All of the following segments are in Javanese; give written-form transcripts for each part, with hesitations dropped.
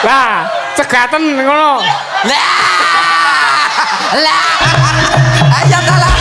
Lah, cegaten ngono. Lah. Ayo dalah.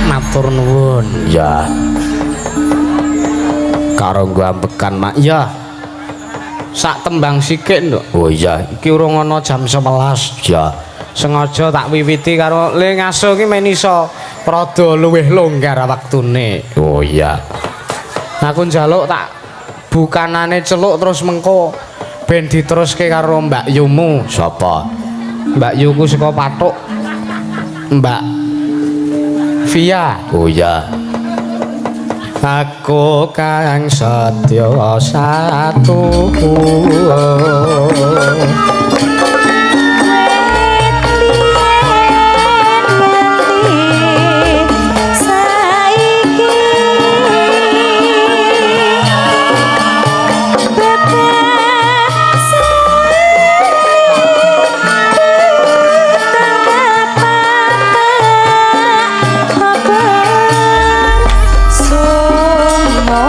Matur nuwun. Ya. Karo gua ambekan mak. Ya. Sak tembang sikik nduk. Oh iya, Iki urung ana jam 11. ya. Sengaja tak wiwiti karo le ngaso ki men iso rada luwih longgar waktune. Oh iya. Aku njaluk tak bukanane celuk terus mengko ben diteruske karo Mbak Yumu. Sapa? Mbak Yuku saka Pathuk. Mbak Via. Oh iya. Aku kang setya satu. Sumona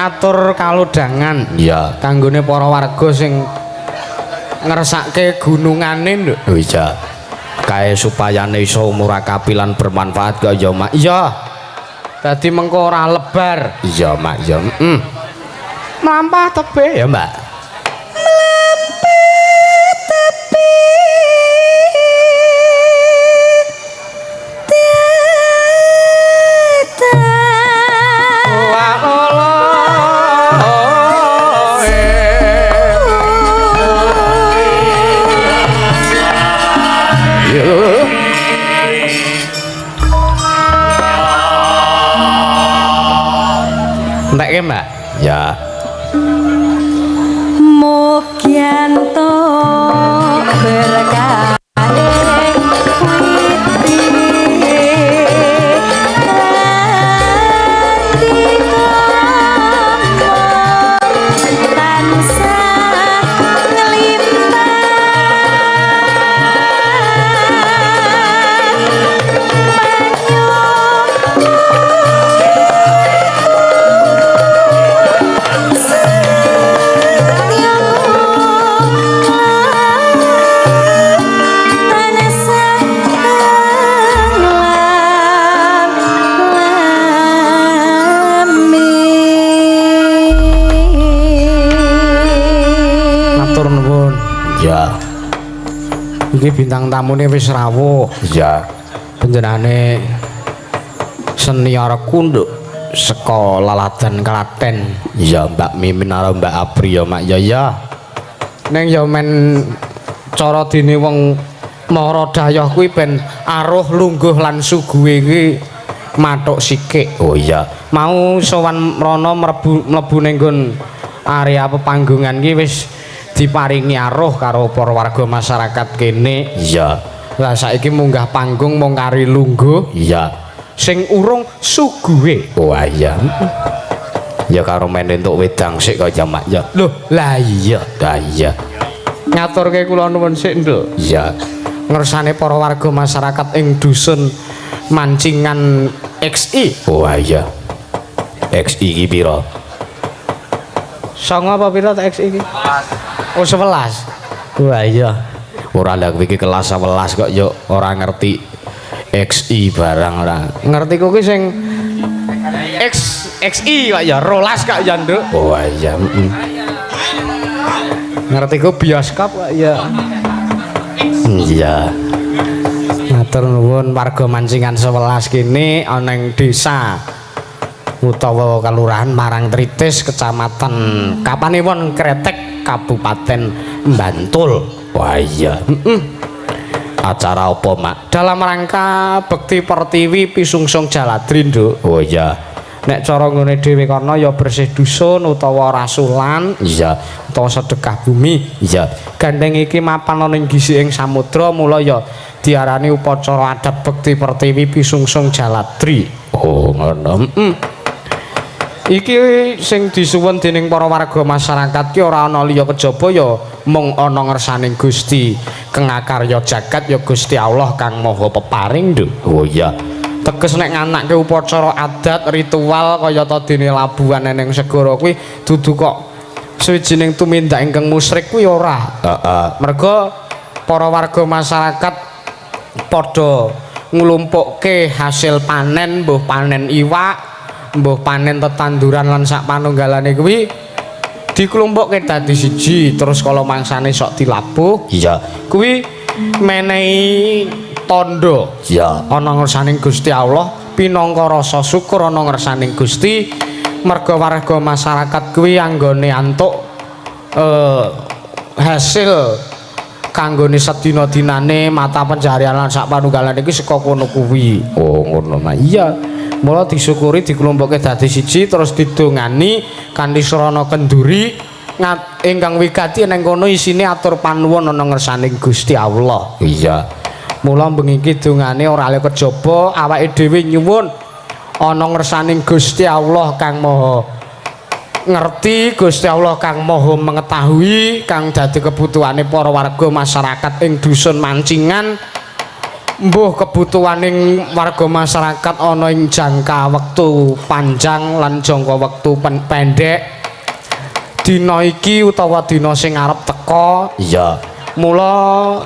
atur kalodhangan. Iya. Kanggone para warga sing ngersake gunungane lho. Oh iya. Kae supayane iso murakabi lan bermanfaat kok ya Mak. Iya. Dadi mengko ora lebar. Iya Mak, ya. Mlampah tebe Ya Mbak. Entek ke Mbak? Ya. Mukyanto berkah Ya. Iki bintang tamune wis rawuh. Ya. Panjenengane senior kunduk saka Laladan Klaten. Ya Mbak Mimin karo Mbak Apri ya Mak. Ya ya. Ning ya men cara dene wong Mara Dayoh kuwi ben aruh lungguh lan suguhe iki mathuk sikik. Oh iya. Mau sowan mrana mlebu ning nggon area pepanggungan iki wis diparingi aruh karo para warga masyarakat kene. Iya. Lah saiki munggah panggung mung kari lungguh. Iya. Sing urung suguhe. Wah iya. Ya karo men entuk wedang sik kok ya Mak ya. Loh, lah iya. Lah iya. Ngaturke kula nuwun sik, Nduk. Iya. Ngersane para warga masyarakat ing dusun Mancingan XI. Wah iya. XI iki pira? Songo apa pira tak XI iki? Oh 11. Wah iya. Ora lha iki kelas 11 kok yo ora ngerti XI barang ora. Ngerti ku ki sing XI kok ya 12 kok ya, Nduk. Oh iya. Ngerti ku bioskop kok ya. Iya. Matur nuwun warga Mancingan 11 kene ana ing desa utawa kelurahan Marangtritis Kecamatan Kapanewon Kretek Kabupaten Bantul. Wah iya. Acara apa Mak? Dalam rangka Bekti Pertiwi Pisungsung Jaladri, Nduk. Oh iya. Nek cara ngene dhewe kono ya bersih dusun utawa rasulan Iya. utawa sedekah bumi. Iya. Gandeng iki mapan ana ing gisiking samudra mula ya diarani upacara adat Bekti Pertiwi Pisungsung Jaladri. Oh ngono. Iki sing disuwun dening para warga masyarakat ki ora ana liya kejaba ya mung ana ngersaning Gusti Kang Akarya Jagat ya Gusti Allah Kang Maha Peparing, Nduk. Oh iya. Teges nek nganake upacara adat ritual kaya ta dene labuhan ning segara kuwi dudu kok sawijining tumindak ingkang musyrik kuwi ora. Heeh. Merga para warga masyarakat padha nglumpukke hasil panen, mbuh panen iwak, mbuh panen tetanduran lan sak panunggalane kuwi diklumpukke dadi siji terus kala mangsane sok dilabuh. Iya. Kuwi menehi tondo. Iya. Ana ngersaning Gusti Allah pinangka rasa syukur ana ngersaning Gusti merga warga masyarakat kuwi anggone antuk hasil kanggone sedina-dinane mata pencarian lan sak panunggalan iki saka kono kuwi. Oh ngono Mak. Iya. Mula disyukuri diklumpukke dadi siji terus didongani kanthi srana kenduri ingkang wigati ning kono isine atur panuwun ana ngersaning Gusti Allah. Iya. Mula bengi iki dongane ora le kejaba awake dhewe nyuwun ana ngersaning Gusti Allah Kang Maha ngerti, Gusti Allah Kang Maha mengetahui kang dadi kebutuhane para warga masyarakat ing dusun Mancingan mbuh kebutuhaning warga masyarakat ana ing jangka wektu panjang lan jangka wektu pendek dina iki utawa dina sing arep teka iya mula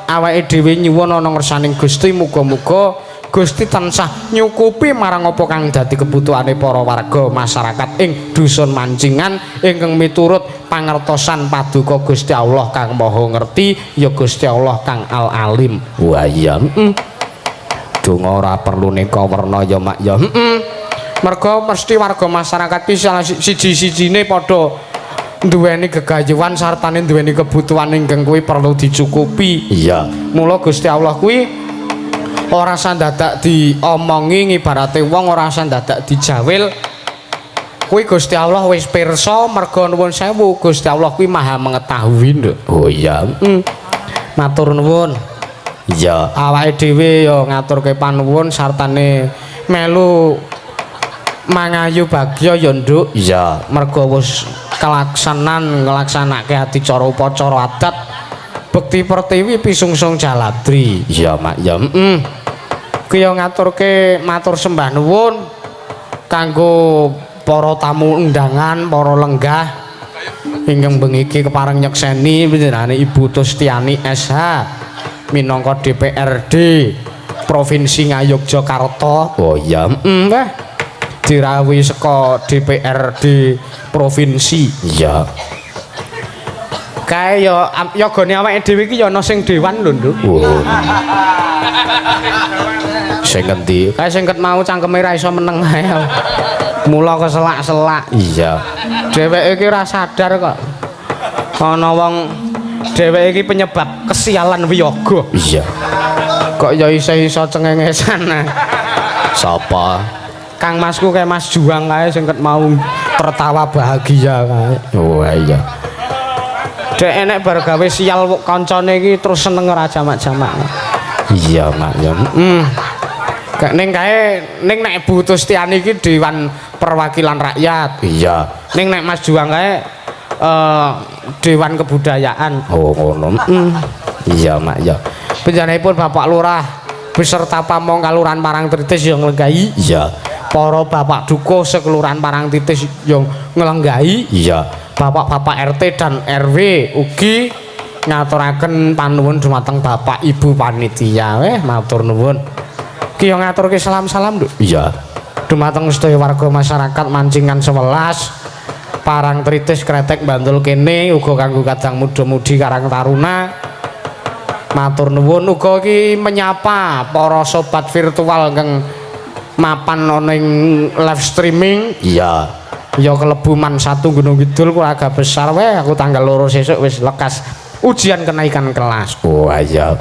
awake dhewe nyuwun ana ngersaning Gusti muga-muga Gusti tansah nyukupi marang apa kang dadi kebutuhane para warga masyarakat ing dusun Mancingan ingkang miturut pangertosan paduka Gusti Allah kang Maha Ngerti ya Gusti Allah kang Al-Alim. wah iya donga ora perlu neka werna ya mak ya Merga mesti warga masyarakat iki salah siji-sijine padha duweni gegayuhan sartane duweni kebutuhan ingkang kuwi perlu dicukupi. iya Mula Gusti Allah kuwi ora sandadak diomongi ngibarate wong ora sandadak dijawil kuwi Gusti Allah wis pirsa merga nuwun sewu Gusti Allah kuwi maha mengetahui nduk. oh iya Matur nuwun. iya Awake dhewe ya ngaturke panuwun sartane melu mangayu bagya ya nduk. iya Merga wis nglaksanake adicara upacara adat bekti pertiwi pisungsung jaladri. iya mak ya Kuwi ya ngaturke matur sembah nuwun kanggo para tamu undangan, para lenggah ingkang bengi iki kepareng nyekseni panjenengane Ibu Tustiani SH minangka DPRD Provinsi Ngayogyakarta. oh iya Wah dirawuhi saka DPRD Provinsi. iya Kae ya gone awake dhewe iki ya ana sing dewan lho, Nduk. oh sing ngendi Kae sing ket mau cangkeme ra iso meneng ae. Mula keselak-selak. iya Dheweke iki ora sadar kok. Ana wong dheweke iki penyebab kesialan wiyaga. iya Kok ya iso cengengesan. sapa Kang Masku kayak Mas Juang kae sing ket mau tertawa bahagia kae. oh iya Dek enek bar gawe sial kancane iki terus seneng ora jamak-jamak. iya mak ya Kayak ning nek Bu Tustiani iki Dewan Perwakilan Rakyat. iya Ning nek Mas Juang kae Dewan Kebudayaan. oh ngono iya mak ya Panjenenganipun Bapak Lurah beserta pamong Kalurahan Parangtritis yang nglenggahi. iya Para Bapak Dukuh sekelurahan Parangtritis yang nglenggahi. iya Bapak-bapak RT dan RW ugi ngaturaken panuwun dumateng Bapak Ibu panitia. Matur nuwun. Ki yo ngaturke salam-salam, Nduk. iya Dumateng sedaya warga masyarakat Mancingan 11, Parangtritis Kretek Bantul kene uga kanggo kadang muda-mudi Karang Taruna. Matur nuwun uga iki menyapa para sobat virtual kang mapan ana ing live streaming. iya Ya kelebu Man 1 Gunung Kidul keluarga besar aku tanggal 2 sesuk wis lekas ujian kenaikan kelas. oh iya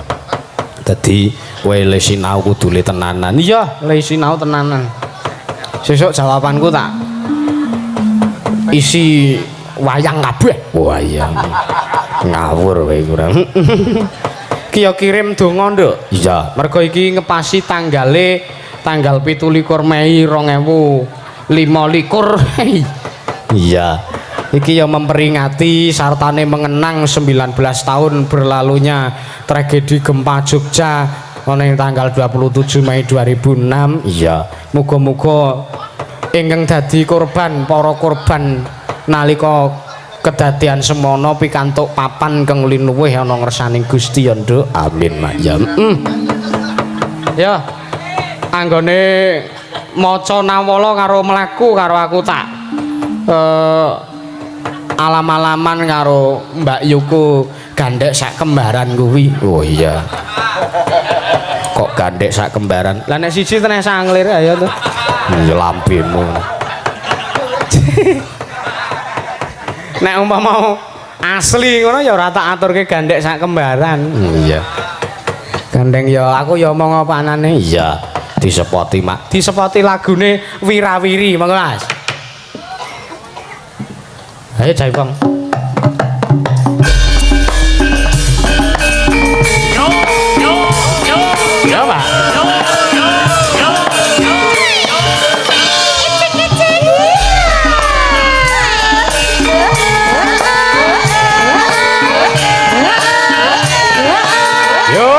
dadi kowe le sinau kudu le tenanan Iya, le sinau tenanan. Sesuk jawabanku tak isi wayang kabeh. wah iya ngawur kowe kurang Ki yo kirim donga, Nduk. iya Mergo iki ngepasi tanggal 17 Mei 2025. iya Iki yang memperingati sartane mengenang 19 tahun berlalunya tragedi gempa Jogja ana ing tanggal 27 Mei 2006. iya Muga-muga ingkang dadi korban para korban nalika kedadian semono pikantuk papan kang linuwih ana ngersaning Gusti ya, Nduk. amin mak ya Ya. Anggone maca nawala karo mlaku karo aku tak alam-alaman karo Mbak Yuku gandek sak kembaran kuwi. oh iya kok gandek sak kembaran Lah nek siji tenan sanglir ayo to. ya lampemu Nek umpama asli ngono ya ora tak aturke gandek sak kembaran. iya Gandeng ya aku ya omong apa anane. iya disepoti mak Disepoti lagune Wirawiri monggo Mas. Ayo jai Bang. Ya, Pak. Yo.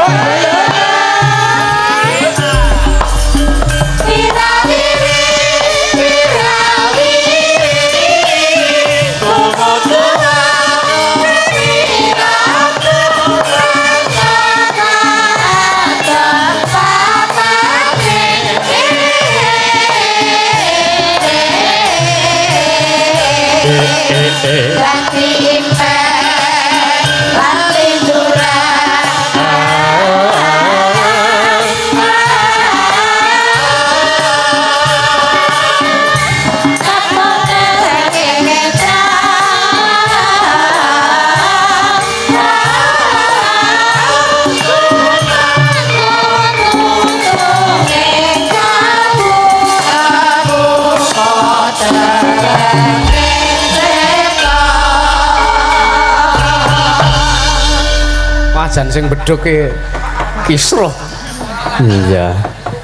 dadi impen lan linduran wajan sing bedhug ki kisruh. Iya.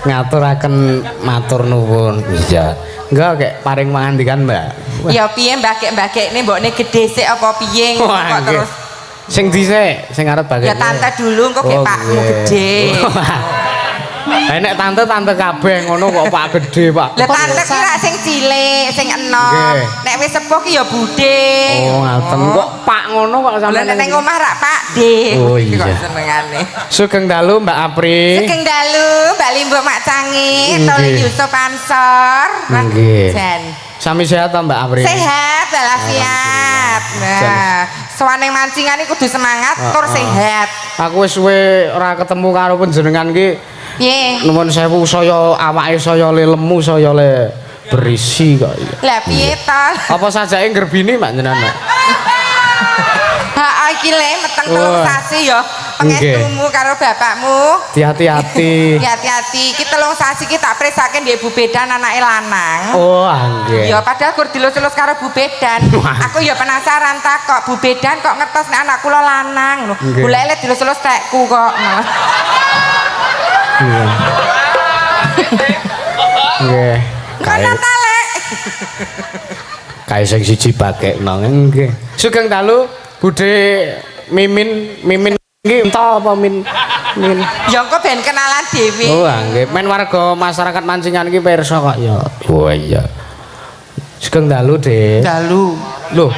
Ngaturaken matur nuwun. Iya. Enggak kek paring mangandikan, Mbak. ya piye mbakek-mbakekne mbokne gedhe sik apa piye Wah, kok nggih. terus Sing dhisik, sing arep bagian. ya tante dulu engko gek pakmu gedhe Nek tante kabeh ngono kok Pak gedhe, Pak. lah tante kira sing cilik sing enom Nggih. nek wis sepuh ki ya budhe Oh, ngaten. Kok Pak ngono kok lah sampeyan. nek ning omah rak Pak De Oh, iya. kok senengane Sugeng dalu Mbak Apri. Sugeng dalu Mbak Limbuk Mak Cangit Toli Nggih. Yusuf Ansor Nggih. Jan Sami sehat ta Mbak Apri? sehat walafiat nah sowane mancingan iki kudu semangat tur sehat Aku wis suwe ora ketemu karo panjenengan ki. piye Nuwun sewu saya awake saya le lemu saya le berisi kok. lah piye to Apa sajake ngerbini Mbak jenengan? ha iki le meteng telung Wah. sasi ya pengestumu karo bapakmu Hati-hati. hati-hati iki telung sasi ki tak presake ndek Bu Bedan anake lanang Oh, nggih. ya padahal gur dilus-lus karo Bu Bedan aku ya penasaran tak kok Bu Bedan kok ngertos nek anak kula lanang lho Nggih. golek dilus-lus tekku kok Iya. Nggih. mana ta lek Kae sing siji bakekno. Nggih. Sugeng dalu Budhe Mimin iki ento apa Min? ya engko ben kenalan dhewe Oh, nggih. Men warga masyarakat Mancingan iki pirsa kok ya. Oh iya. Sugeng dalu, Dik. dalu Lho,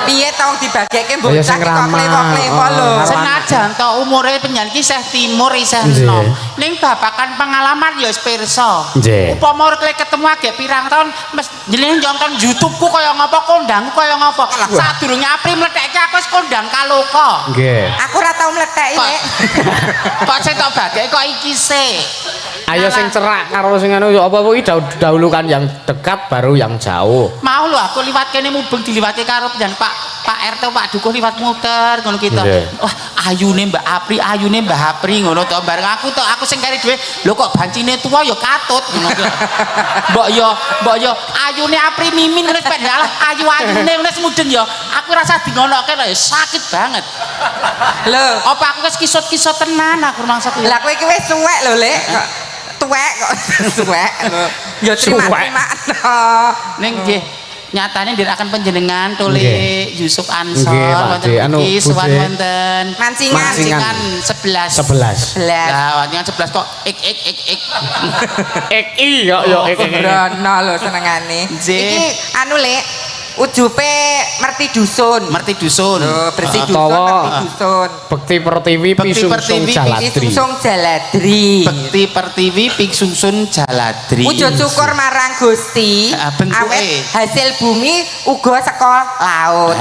piye tau dibagiake mbok Ya, cah sing kok ramah. klepo-klepo lho Oh, Senajan to umure penyan ki isih timur isih Nggih. enom. Ning babakan pengalaman ya wis pirsa. Nggih. Upama urip ketemu agek pirang tahun mes jenenge nonton YouTube-ku kaya ngapa kondangku kaya ngapa. Sadurunge Apri mlethekke aku wis kondang kaloka. nggih. aku ora tau mletheki Kok lek kok sing tak bageke kok iki sik. Ayo sing cerak karo sing anu ya apa kuwi dahulukan yang dekat baru yang jauh. Mau lho aku liwat kene mubeng diliwati karo penjan Pak RT Pak Dukuh liwat muter ngono kita. Nggih. Wah, ayune Mbak Apri, ayune Mbak Apri ngono to bareng aku to aku sing kari dhewe. Lho kok bancine tuwa ya katut ngono ki. Mbok yo ayune Apri mimin ngono sepeda alah ayu-ayune ngono semuden ya. Aku rasa dingonoke lho ya sakit banget. lho Apa aku wis kisut-kisut tenan aku rumangsa kuwi. lah kowe iki wis suwek lho lek kok tuwek kok suwek lho ya terima-terima Ning nggih nyatane ndirakan panjenengan Tole Nggih. Yusuf Ansor Nggih, Pak wonten D. Anu, mriki sowan Budhe. wonten Mancingan. Mancingan 11. 11. belas Lah mancingan 11 kok ik. Eki yo ek. Brono lho senengane Nggih. iki anu lek ujupe merti dusun Merti dusun. lho bersih dusun Atawa- merti dusun Bekti Pertiwi Bekti Pisungsung Pertiwi, Jaladri. Pisungsung Jaladri Bekti Pertiwi Piksungsun Jaladri. wujud syukur marang Gusti Ah, bentuke. awet hasil bumi uga saka laut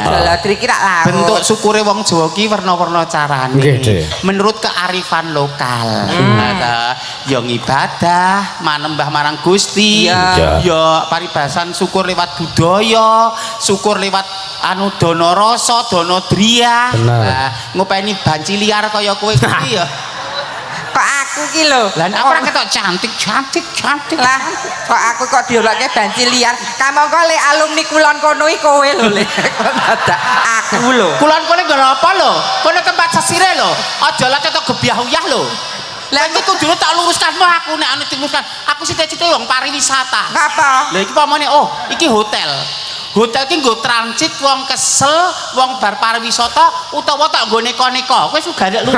Jaladri ki rak laut Bentuk syukure wong Jawa ki werna-werna carane. Nggih, Dik. Menurut kearifan lokal. Nah, ya ngibadah, manembah marang Gusti. Iya. Ya paribasan syukur lewat budaya, syukur lewat anu dana rasa, dana driya. Bener. Nah, ngopeni banci liar kaya kowe kuwi ya. kok aku ki lho Lah nek ora ketok cantik. lah kok aku kok diolokke banci liar kamangka le alumni kulon kono iki kowe lho le kok dadak aku lho Kulon kowe nggo apa lho? Kono tempat sesire lho. Aja lah ketok gebyah-uyah lho. Lah iki kudune tak luruskanmu aku nek anu diluruskan. Aku sithik-sithik wong pariwisata. ngapa Lah iki pamane oh, iki hotel. Hotel ki nggo transit wong kesel, wong bar pariwisata utawa tak nggo neka-neka. Kowe suka ndak lho.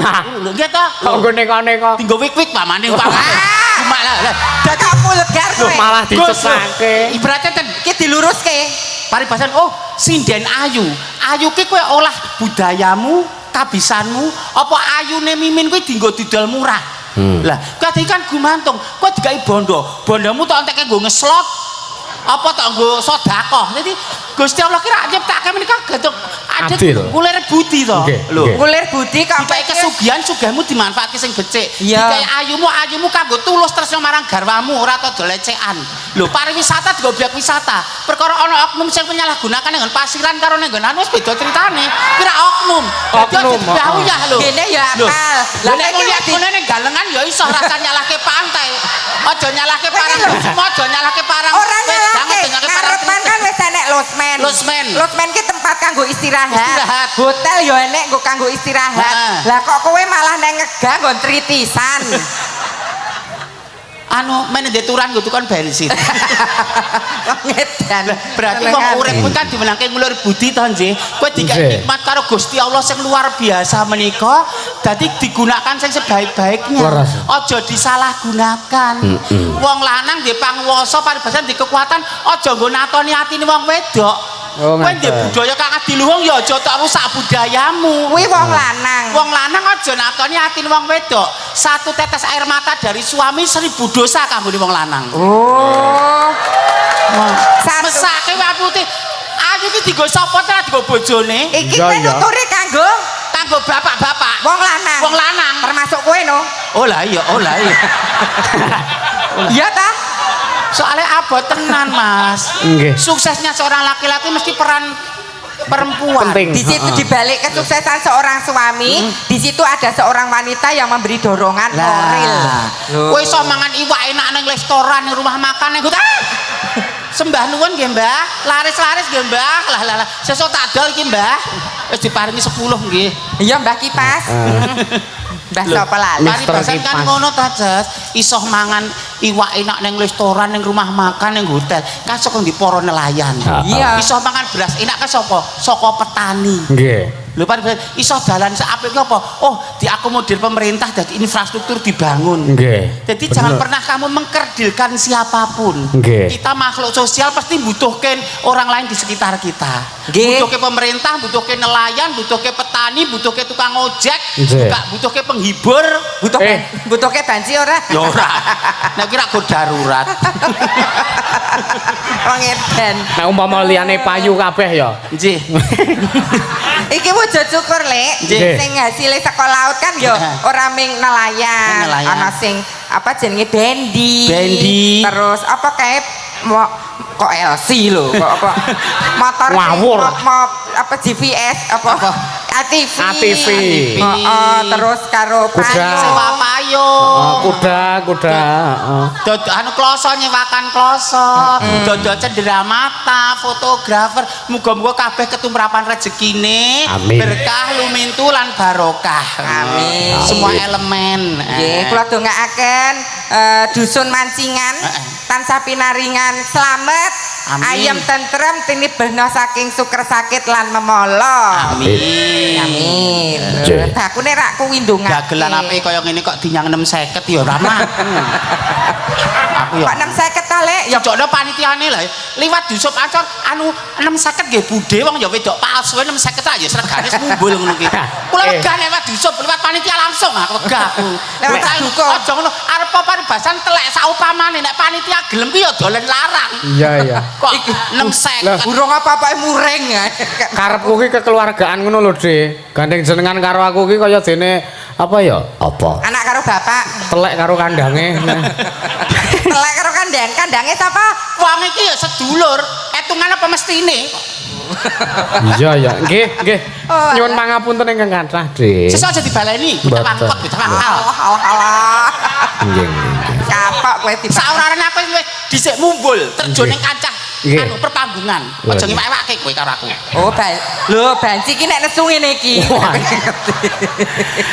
Nggih ta? Kok nggo neka-neka Tinggo wik-wik pamane umpamane. Cuma lah. dadi aku legar Loh, kowe malah dicesake. Ibaratnya ten iki diluruske paribasan oh sinden ayu. Ayu ki kowe olah budayamu, kabisanmu, apa ayune mimin kuwi dienggo didol murah. Lah, kadhe kan gumantung, kowe digawe bondo. Bondomu tak entek nggo ngeslot apa tak nggo sedekah. Dadi Gusti Allah kira nyiptake menika gantung ada Adil. ngulir budi to. Nggih, Lho. nggih. Ngulir budi kok Dikai kesugihan sugihmu dimanfaatke sing becik. Iya. Dikai ayumu kanggo tulus tresno marang garwamu ora tau dolecekan. Lho pariwisata digo obyek wisata. Perkara ana oknum sing penyalahgunakan nggon pasiran karo nggon anu wis beda critane. Kira oknum. Oknum, Ya lho. Kene ya Lho. akal. Lah nek lihat ngene ning galengan ya iso rasa nyalahke pantai. Aja nyalahke parang semua, aja nyalahke parang. Ora nyalahke. Jangan nyalahke parang. Ngarepan kan wis enek losmen. Losmen. Losmen ki tempat kanggo istirahat. Istirahat. Hotel ya enek nggo kanggo istirahat. Heeh. Lah kok kowe malah neng ngegah nggon tritisan. Anu men ndek turan nggo tukang bensin. Ngedan. Berarti wong urip kuwi kan dimenangke ngulur budi to nggih. Kowe dikek Nggih. nikmat karo Gusti Allah sing luar biasa menika dadi digunakan sing sebaik-baiknya. Waras. Aja disalahgunakan. Wong lanang nggih panguwasa paribasan di kekuatan aja nggo natoni atine wong wedok. Oh, Kowe ndek ngoten. budaya kang adiluhung ya aja tak rusak budayamu. Kuwi wong lanang. Wong lanang aja natoni atine wong wedok. Satu tetes air mata dari suami 1000 dosa kanggo wong lanang. Oh. Satu. Mesake wae putih. Ayu iki digo sapa ta digo bojone? Iki Iya, kowe iya. nuturi kanggo Kanggo bapak-bapak. wong lanang. Wong lanang. Termasuk kowe no. Oh lah iya, oh lah iya. Iya ta? Soalnya abot tenan, Mas. Nggih. Suksesnya seorang laki-laki mesti peran perempuan. Penting. Di situ di balik kesuksesan seorang suami, di situ ada seorang wanita yang memberi dorongan moral. Kowe iso mangan iwak enak ning restoran ning rumah makan ning Sembah nuwun nggih, Mbah. Laris-laris nggih, Mbah. Lah. Sesuk tak dol iki, Mbah. Wis diparingi 10 nggih. Iya Mbah Kipas. Mbah Loh, sapa lali? Mister paribasan kan Kipas. ngono ta, Jas. Iso mangan iwak enak ning restoran, ning rumah makan, ning hotel. Kan saka ndi para nelayan. Iya. Iso mangan beras enak kan sapa? Saka petani. Nggih. Lho paribasan iso dalan seapik apa? Oh, diakomodir pemerintah dadi infrastruktur dibangun. Nggih. Jadi Bener. jangan pernah kamu mengkerdilkan siapapun. Nggih. Kita makhluk sosial pasti butuhkan orang lain di sekitar kita. Nggih. Butuhkan pemerintah, butuhkan nelayan, butuhkan petani, butuhkan tukang ojek, Nggih. butuhkan penghibur. Butuhke banci ora? Ya ora. Nek kira go darurat. Wong edan. Nek umpama liyane payu kabeh ya. Nggih. Iki wujud syukur, Lek. Nggih. Sing hasilé saka laut kan ya ora ming nelayan. Nelayan. Ana sing apa jenenge bendi. Bendi. Terus apa kae kok LC lho, kok apa motor sing Ngawur. apa GPS apa ATV. ATV. Heeh, terus karo Kuda. payung. Sewa payung. Kuda. heeh. Dodok anu kloso nyewakan kloso, dodok cenderamata, fotografer, muga-muga kabeh ketumrapan rezekine, Amin. berkah lumintu lan barokah. Amin. Semua elemen. Nggih, kula dongaaken dusun mancingan tansah pinaringan slamet, Amin. ayem tentrem tinibehna saking suker sakit lan memolo. Amin. Amin. Nggih. Bakune rak kuwi ndongake. Dagelan ape kaya ngene kok dinyang 650 ya ora mampu. Aku ya. Kok 650 ta, Lek? Ya Jokno panitiane lah liwat Yusuf Ancor anu 650 nggih budhe wong ya wedok palsu 650 tak ya sregane mumbul ngono ki. Kula wegah lewat Yusuf liwat panitia langsung aku wegah aku. Lewat Pak Duko. Aja ngono arep paribasan telek saupamane nek panitia gelem ki ya dolen larang. Iya. Kok Lah. 650. burung apa-apa muring. Karepku ki kekeluargaan ngono lho, Dik. Gandeng jenengan karo aku ki kaya dene apa ya? Apa? Anak karo bapak. Telek karo kandange. Telek karo kandange sapa? Wong iki ya sedulur, etungan apa mestine? Iya. Nggih. Oh, Nyuwun pangapunten ingkang kathah, Dik. Sesuk aja dibaleni, bocah Mboten. wangkot, bocah wangkal. Alah. Nggih. Kapok kowe tiba. Saurane aku wis dhisik mumbul terjun ning kancah Nggih. anu perpanggungan. Aja ngiwak-iwake kowe karo aku. Oh, lho banci ki nek nesu ngene iki. Wah.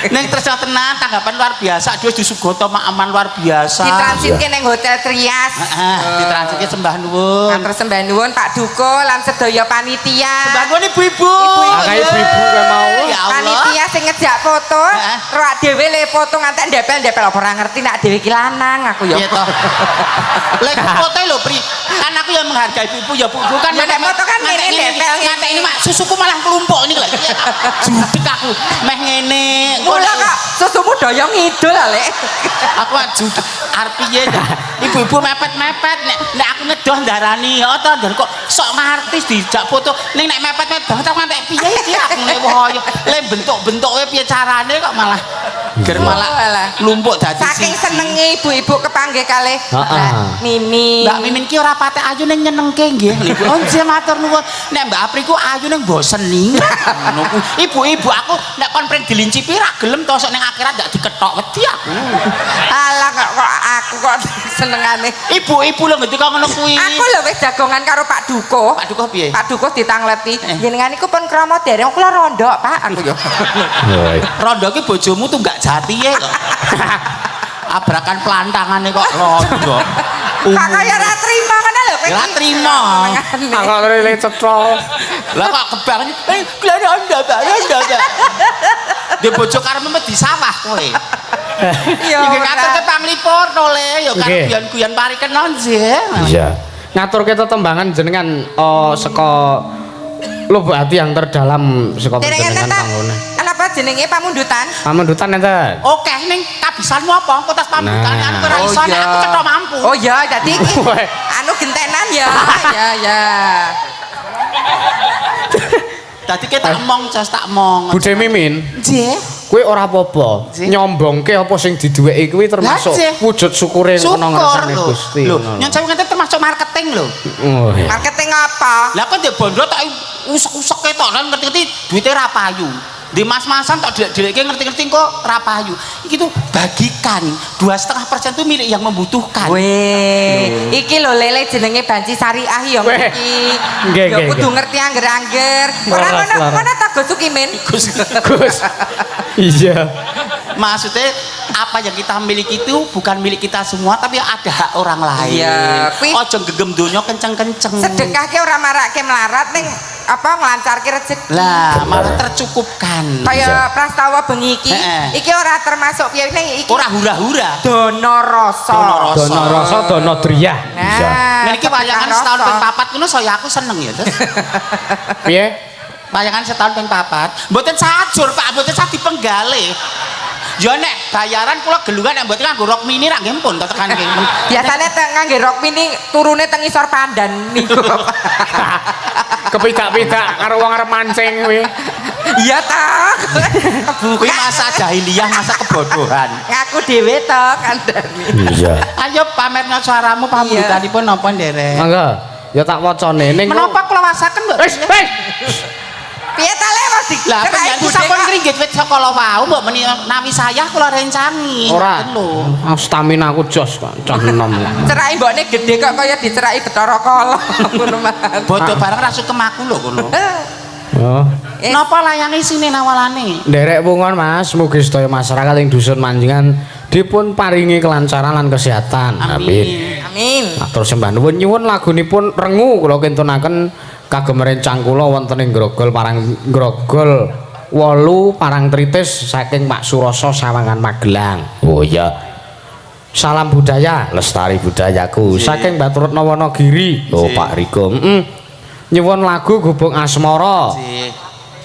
Ning tresna tenan tanggapan luar biasa, Dhewe disugoto aman luar biasa. Ditransitke ning Hotel Trias. Ditransitke sembah nuwun. Matur sembah nuwun Pak Duko lan sedaya panitia. Sembah nuwun ibu-ibu. Akeh ibu-ibu kae mau. Ya Allah. Panitia sing ngejak foto, Heeh. rak dhewe le foto ngantek ndepel-ndepel apa ora ngerti nek dhewe iki lanang aku ya. Iya toh. Lek foto lho Pri, kan aku yang menghargai ada ibu-ibu ya bu kan Ya, nek foto kan ngene, depel ngene. ngantek ini mak susuku malah kelumpuk ini lho judek aku meh ngene Mula kok susumu doyong ngidul lah lek. aku mah judek arep piye ibu-ibu mepet-mepet nek aku ngedoh ndarani ya to ndar kok sok ngartis dijak foto ning nek mepet-mepet banget aku ngantek piye iki aku nek woyo le bentuk-bentuke piye carane kok malah ger malah lumpuk dadi Saking senenge ibu-ibu kepanggih kalih Heeh. Mimi. Mbak Mimin ki ora patek ayu ning nyenengke nggih niku. Oh nggih matur nuwun. Nek Mbak Apri ku ayu ning boseni. Ngono ku. Ibu-ibu aku nek kon pring dilincipi ra gelem to sok ning akhirat ndak diketok wedi aku. Alah kok aku kok senengane. Ibu-ibu lho ngerti kok ngono kuwi. Aku lho wis jagongan karo Pak Dukuh. Pak Dukuh piye? Pak Dukuh ditangleti. Jenengan iku pun krama dereng kula rondok, Pak. Aku yo. Rondo ki bojomu tunggak jatiye kok. Abrakan plantangane kok rondo. Pak kaya ra trima ngono lho kowe. Ra trima. Aku rene cetha. Lah kok kebang glane anda Mbak. Di bojo karepmu di sawah kowe. Yo. Iki katur ke panglipur to le ya kan Nggih. guyon-guyon parikenon nggih. Iya. Ngaturke tetembangan jenengan saka lubuk hati yang terdalam saka Dereng enten jenengan ta? pangune. Kenapa jenenge pamundutan? Pamundutan enten. Oke ning kabisanmu apa? Kotas pambutan Nah. anu ora iso nek aku cetha mampu. Oh iya, dadi iki Weh. anu gentenan ya. Ya. Dadi ke tak mong jas tak mong. Budhe Mimin, Nggih. kuwi ora apa-apa. Nggih. Nyombongke apa sing diduweki kuwi termasuk Lah, nggih. wujud syukure ana ngersane lho. Gusti. Lho, ngono. nyon sampe ngene termasuk marketing lho. Oh, iya. Marketing apa? Lah kok ndek bondo tak usek-usek ketok kan ngerti-ngerti duite ra payu. Di mas-masan tak dilek-dileke ngerti-ngerti kok ra payu. Iki tuh bagikan 2,5% tuh milik yang membutuhkan. Weh, iki lho lele jenenge banci syariah ya Weh. iki. Nggih, Ya nggih, kudu nggih. ngerti angger-angger. Ora Laras, ngono, laras. ngono ta Gus Sukimin. Gus. Iya. Maksudnya apa yang kita miliki itu bukan milik kita semua tapi ada hak orang lain. Iya, kuwi- Ojo gegem donya kenceng-kenceng. Sedekahke ora marake melarat ning apa nglancarke rezeki. Lah, malah tercukupkan. Kaya prastawa bengi iki, Heeh. iki ora termasuk piye ning iki. Ora hura-hura. Dono rasa. Dono rasa. Dono rasa dono driyah. Nah, Niki wayangan sedekah setahun rasa. ping 4 ngono saya aku seneng ya, Terus. Piye? Wayangan setahun ping 4. Mboten sajur, Pak, mboten sak dipenggale. Ya nek bayaran kula gelungan nek mboten nganggo rok mini ra nggih pun to tekan nggih. Biasane ngangge rok mini turune teng isor pandan niku. Kepidak-pidak karo wong arep mancing kuwi. Iya ta. Kuwi masa jahiliyah, masa kebodohan. Ngaku dhewe to kandhani. Iya. Ayo pamerna suaramu pambutanipun napa nderek. Mangga, ya tak wacane ning Menapa kula wasaken, Mbak? Wis, wis. Piye ta le wis Lah dicerai penyanyi budhe sampun kok. ngringgit wit sekala wau mbok meni nawi saya kula rencangi. Ora. Ngoten lho. Stamina aku jos kok, cah enom. Cerai mbokne gede kok kaya dicerai Bathara Kala ngono mah. Bodo bareng ra sukem aku lho kono. Oh. Napa layange sine nawalane? Nderek pungon Mas, mugi sedaya masyarakat ing dusun Manjingan dipun paringi kelancaran lan kesehatan. Amin. Amin. Matur sembah nuwun nyuwun lagunipun Rengu kula kintunaken kagem rencang kula wonten ing Grogol Grogol 8 Parang Tritis saking Pak Suroso Sawangan Magelang. Oh iya. Salam budaya Lestari budayaku. saking Baturetna Wonogiri. Oh Pak Riko. Nyuwun lagu Gubung Asmara. Nggih.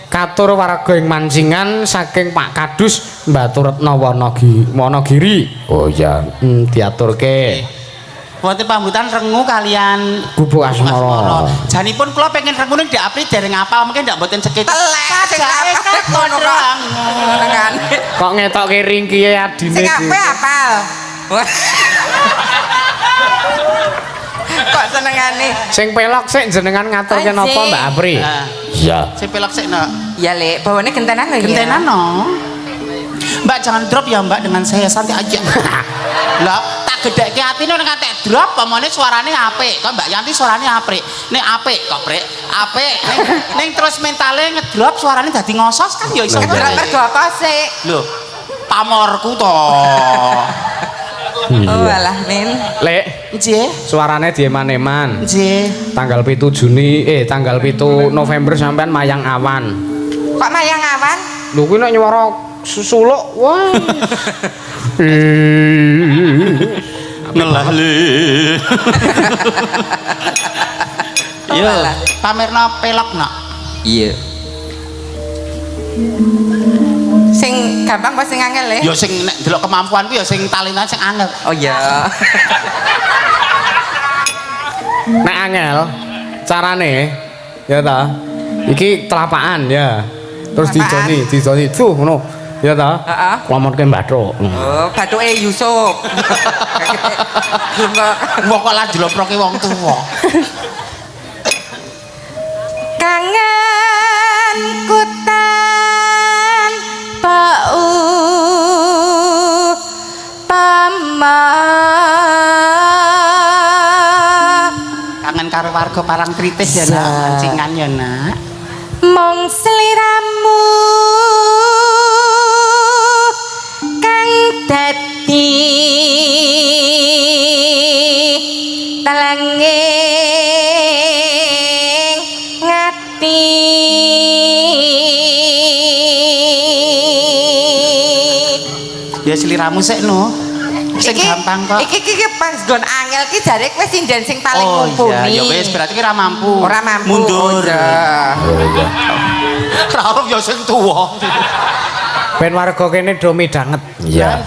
Katur warga ing Mancingan saking Pak Kadus Baturetna Wonogiri. Oh iya. Diaturke Wonten pambutan Rengu kalian Gubuk Asmara. Janipun kula pengen Rengu ning Dak Apri dereng apal mungkin ndak mboten sekitar. Telek sing apal ngono kok. Ngene. Kok ngetokke ringkiye adine. Sing ape apal. Kok senengane. Sing pelok sik jenengan ngaturke Anjing. napa Mbak Apri? Nah, Iya. sing pelok sik no. Ya le, bawane gentenan lho ya. Gentenan no. Mbak jangan drop ya Mbak dengan saya santai aja. Lah tak gedhekke atine nek ngantek drop pamane suarane apik. Kok Mbak Yanti suarane apik. Nek apik kok Prek. Apik. Ning terus mentale ngedrop suarane dadi ngosos kan ya iso. Kedrak mergo apa sik? Lho, pamorku to. Oh alah Min. Lek, Nggih. suarane dieman-eman. Nggih. Tanggal 7 Juni tanggal 7 November sampean Mayang Awan. Kok mayang awan? Lho kuwi nek nyuwara suluk wah. Ngelah le. Yo, malah. pamerno pelok nak. Iya. Sing gampang apa sing angel ya? Yo sing nek delok kemampuanku ya sing talentan sing angel. Oh iya. Nek angel carane ya ta. Iki telapaan ya. Terus Telapaan. dijoni tuh ngono. Ya ta? Heeh. Klamonke bathuk. Oh, bathuke Yusuf. Wong kok lah jloproke wong tuwa. Kangen kutan bau pama Kangen karo warga Parang Tritis ya nak, mancingan ya nak. mong sliramu kang dadi talanging ngati Ya seliramu sik no. Sing gampang kok. Iki pas gon angel ki jare kowe sinden sing paling Oh mumpuni. iya, ya wis berarti ki ora mampu. Ora mampu. Mundur. Oh, iya. Ora ya sing tuwa. Ben warga kene do midanget. Iya.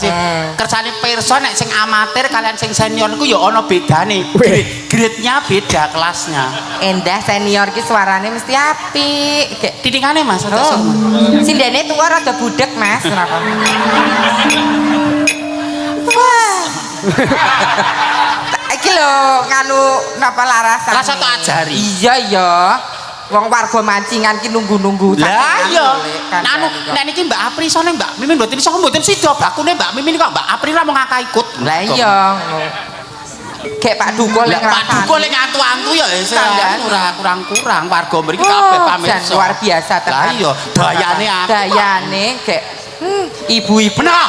Kersane pirsa nek sing amatir kalian sing senior niku ya ana bedane. Wih. Grade-nya beda kelasnya. Endah senior ki suarane mesti apik. Kayak Titingane Mas, oh. oh. Sindene tua rada budek, Mas. Kenapa? Iki lho nganu napa larasan. Rasa tak ajari. Iya ya. Wong warga mancingan ki nunggu-nunggu. Lah iya. Kan Anu nek niki Mbak Apri sone Mbak Mimin mboten iso mboten sida bakune Mbak Mimin kok Mbak Apri ra mau ngakak ikut. Lah iya. Kayak Pak Dukul Lah yang Pak Dukul lek antu-antu ya wis Tandaan. ora kurang-kurang warga mriki kabeh pamirsa. jan luar biasa tenan. Lah iya, dayane aku. Dayane kayak ibu-ibu. Nah.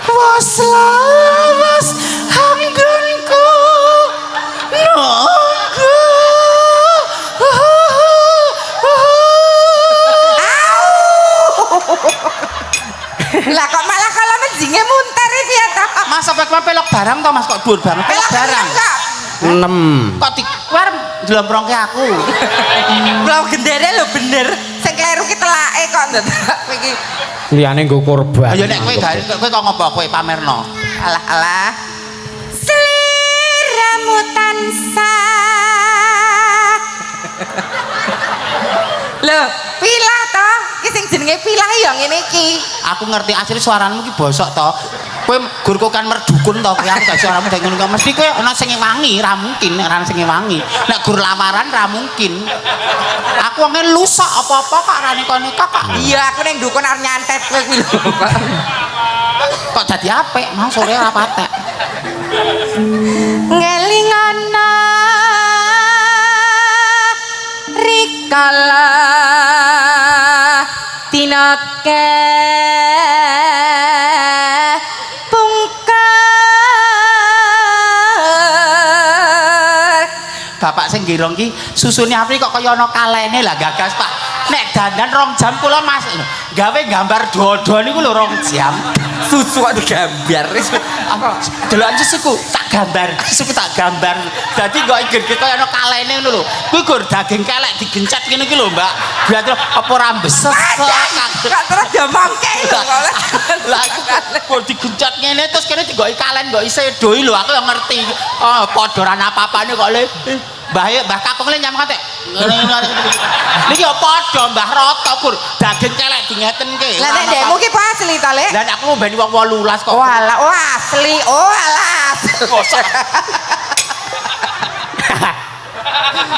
Was lawas hangganku nunggu. Lah kok malah kalau menjinge munter iki ya ta? Mas sampe pelok barang to Mas kok dhuwur banget pelok barang. Enggak. 6. Kok dikuar njlomprongke aku. Pulau gendere lho bener. Sing kleru ki telake kok ndak iki. Liyane nggo korban. Ayo nek kowe kok ngopo kowe pamerno. Alah. sliramu tansah Lho, pilah to. Ki sing jenenge pilah ya ngene iki. Aku ngerti asli suaramu ki bosok to. Kowe gur kok kan merdukun to kowe aku gak suaramu dek ngono kok mesti kowe ana sing wangi, ra mungkin nek ana sing wangi. Nek gur lamaran ra mungkin. Aku wonge lusak apa-apa kok ra neka-neka kok. Iya, aku ning dukun arep nyantet kowe kuwi lho. Kok dadi apik, Mas sore ora patek. ngelingana rikala tinake pungkar Bapak sing girong ki susune Apri kok kaya ana kalene lah gagas Pak. Nek dandan 2 jam kula Mas gawe gambar dodo niku lho 2 jam. Susu kok digambar. Delok susuku tak gambar, susuku tak gambar. Dadi kok igir kaya ana kalene ngono lho. Kuwi gur daging kelek digencet ngene iki lho, Mbak. Berarti apa ora mbeses. Kak terus diomongke lho. Lah kok digencet ngene terus kene digoki kalen kok isih doi lho aku yang ngerti. Oh, padha ora apa-apane kok le. Mbah Kakung le nyam kate. Niki ya padha Mbah Rata Gur, daging kelek dingetenke. Lah nek ndekmu ki apa asli to, Lek? Lah nek aku ngombeni wong 18 kok. Walah, oh asli. Oh alas.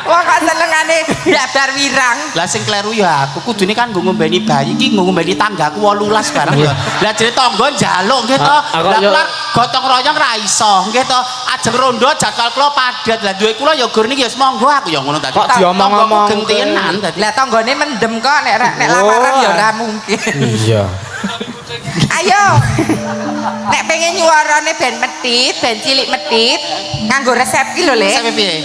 Wah kok senengane dadar wirang. Lah sing kleru ya aku kudune kan nggo ngombeni bayi iki nggo ngombeni tanggaku 18 bareng ya. Lah jare tangga njaluk nggih to. Lah kula gotong royong ra iso nggih to. Ajeng rondo jadwal kula padat. Lah duwe kula ya gur niki ya monggo aku ya ngono tadi. Kok diomong-omong gentenan tadi. Lah tanggane mendem kok nek lamaran ya ora mungkin. Iya. Ayo. Nek pengen nyuarane ben medhit, ben cilik medhit, nganggo resep ki lho, Lek. Sampe piye?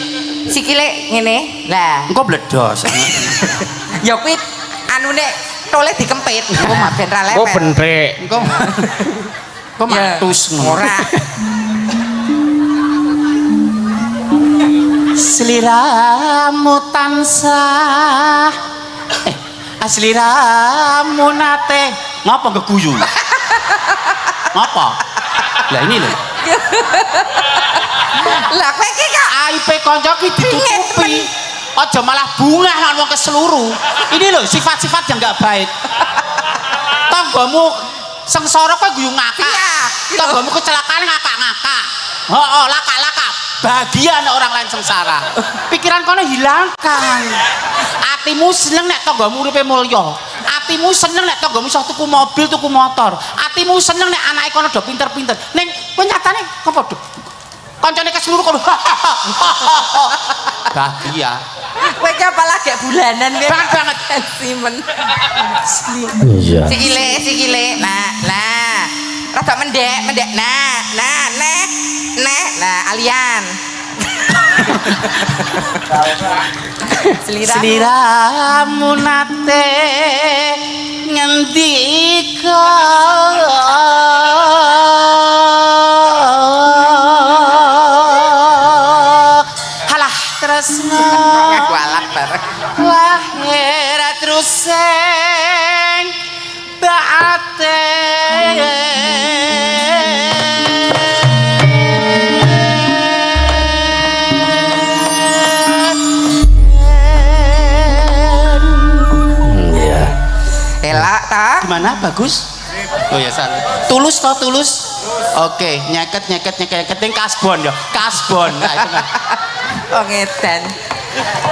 Sikile ngene. Lah, Engko bledos. ya kuwi anune tole dikempit. Oh, ben ra lepet. Oh bentrek. Engko Kok Ya, matus ngono. ora. sliramu tansah sliramu nate ngapa geguyu ngapa lah ini lho Lah kowe iki kok aipe kanca ki ditutupi aja malah bungah lan wong keseluru ini lho sifat-sifat yang enggak baik tanggamu sengsara kowe guyu ngakak Iya. tanggamu kecelakaan ngakak-ngakak heeh laka-laka bagian orang lain sengsara pikiran kono hilangkan atimu seneng nek tanggamu uripe mulya atimu seneng nek tanggamu iso tuku mobil tuku motor atimu seneng nek anake kono do pinter-pinter ning kowe nyatane apa do kancane keseluruh kono bahagia kowe iki apa lagi bulanan kowe banget simen. Iya. Sikile. Nah. Rada mendek. Nah, alian. sliramu nate ngendika halah tresna Ngaku alak bareng. lahir terus sing baate Iya. Elak ta? gimana bagus oh ya salah tulus toh tulus oke nyeket yang kasbon ya kasbon nah, itu kan. Oh ngedan.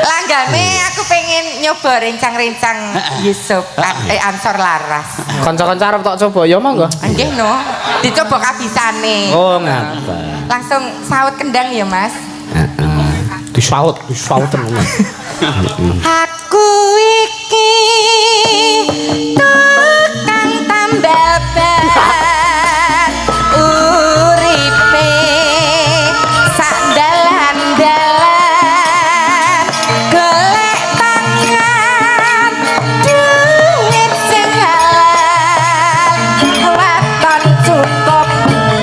Langgane aku pengen nyoba rencang-rencang Yusuf Ansor Laras. Kanca-kanca arep tak coba ya monggo. Nggih no. Dicoba kabisane. Oh ngapa. Langsung saut kendang ya, Mas. Disaut tenan. Aku iki tukang tambal ban uripe sak dalan-dalan golek tangan duit sing halal waton cukup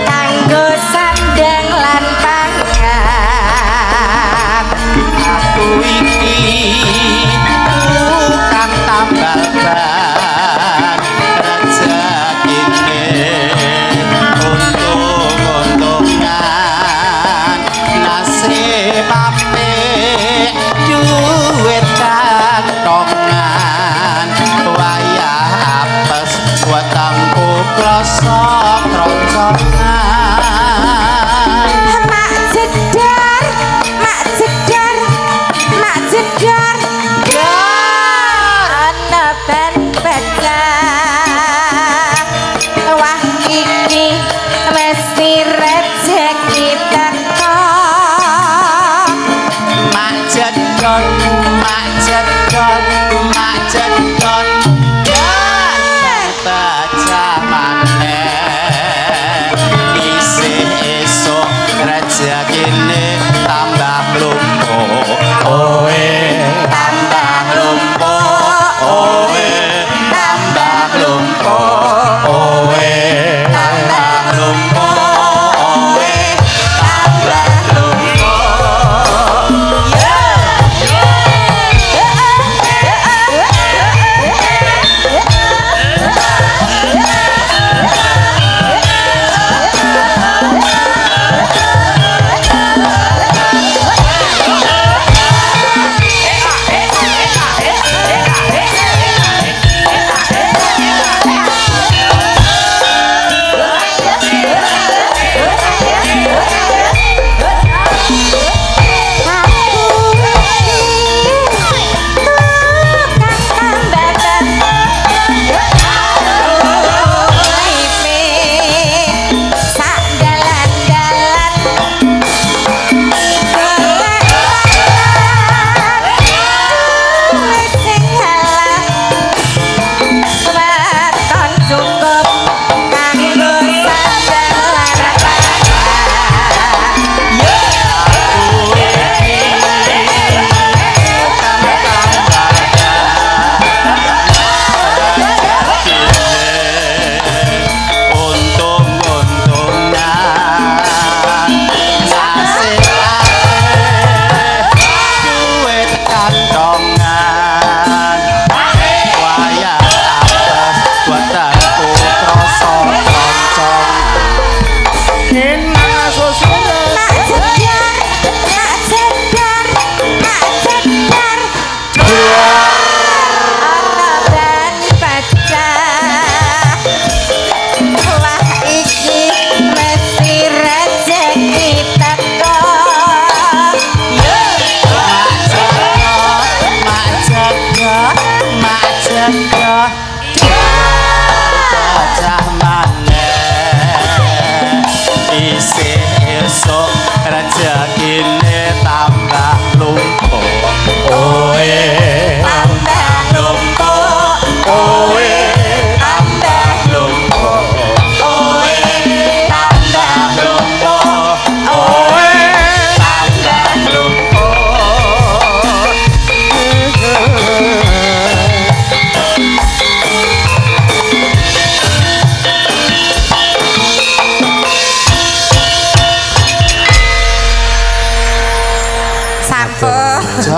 kanggo sandang lan pangan aku iki tukang tambal ban rezekine untung-untungan nasib apik duit kantongan wayah apes wetengku krasa kroncongan mak jedar ana ben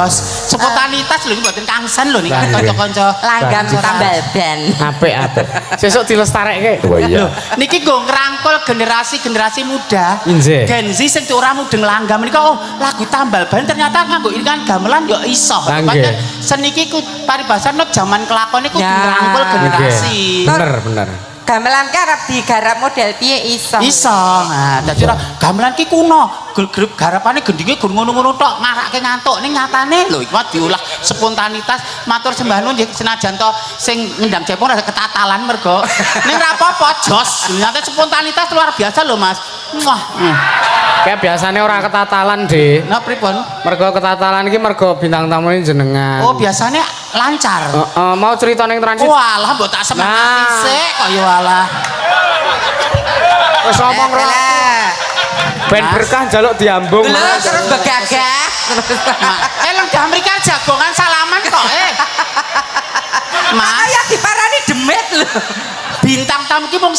jos. Spontanitas lho iki mboten kangsen lho niki kanca-kanca. Langgam tambal ban. Apik. Sesuk dilestarekke. Oh iya. Niki nggo ngrangkul generasi muda. Inje. Gen Z sing ora mudeng langgam menika oh lagu tambal ban ternyata nganggo iringan gamelan yo iso. Lah, nggih. Padahal seni iki paribasan nek jaman kelakon iku Ya. ngrangkul generasi. Bener. Gamelan ki arep digarap model piye iso. Iso. Nah, dadi ora gamelan ki kuno. Grup garapane gendinge gur ngono-ngono tok, ngarake ngantuk ning nyatane lho iki diolah spontanitas. Matur sembah nuwun nggih senajan to sing ngendang cepung ada ketatalan mergo. Ning ra apa-apa jos. Nyata spontanitas luar biasa lho Mas. Wah. Kayak biasanya ora ketatalan, Dik. Nah pripun? Mergo ketatalan iki mergo bintang tamu ini jenengan. Oh, biasanya lancar. Mau cerita ning transit. Walah mbok tak semangati Nah. sik kok ya walah. Wis ngomong ora. Ben berkah njaluk diambung. Lho Mas. terus begagah. Lenggah mriki jagongan salaman kok Mas. Ya diparani demit lho. Bintang tamu ki mung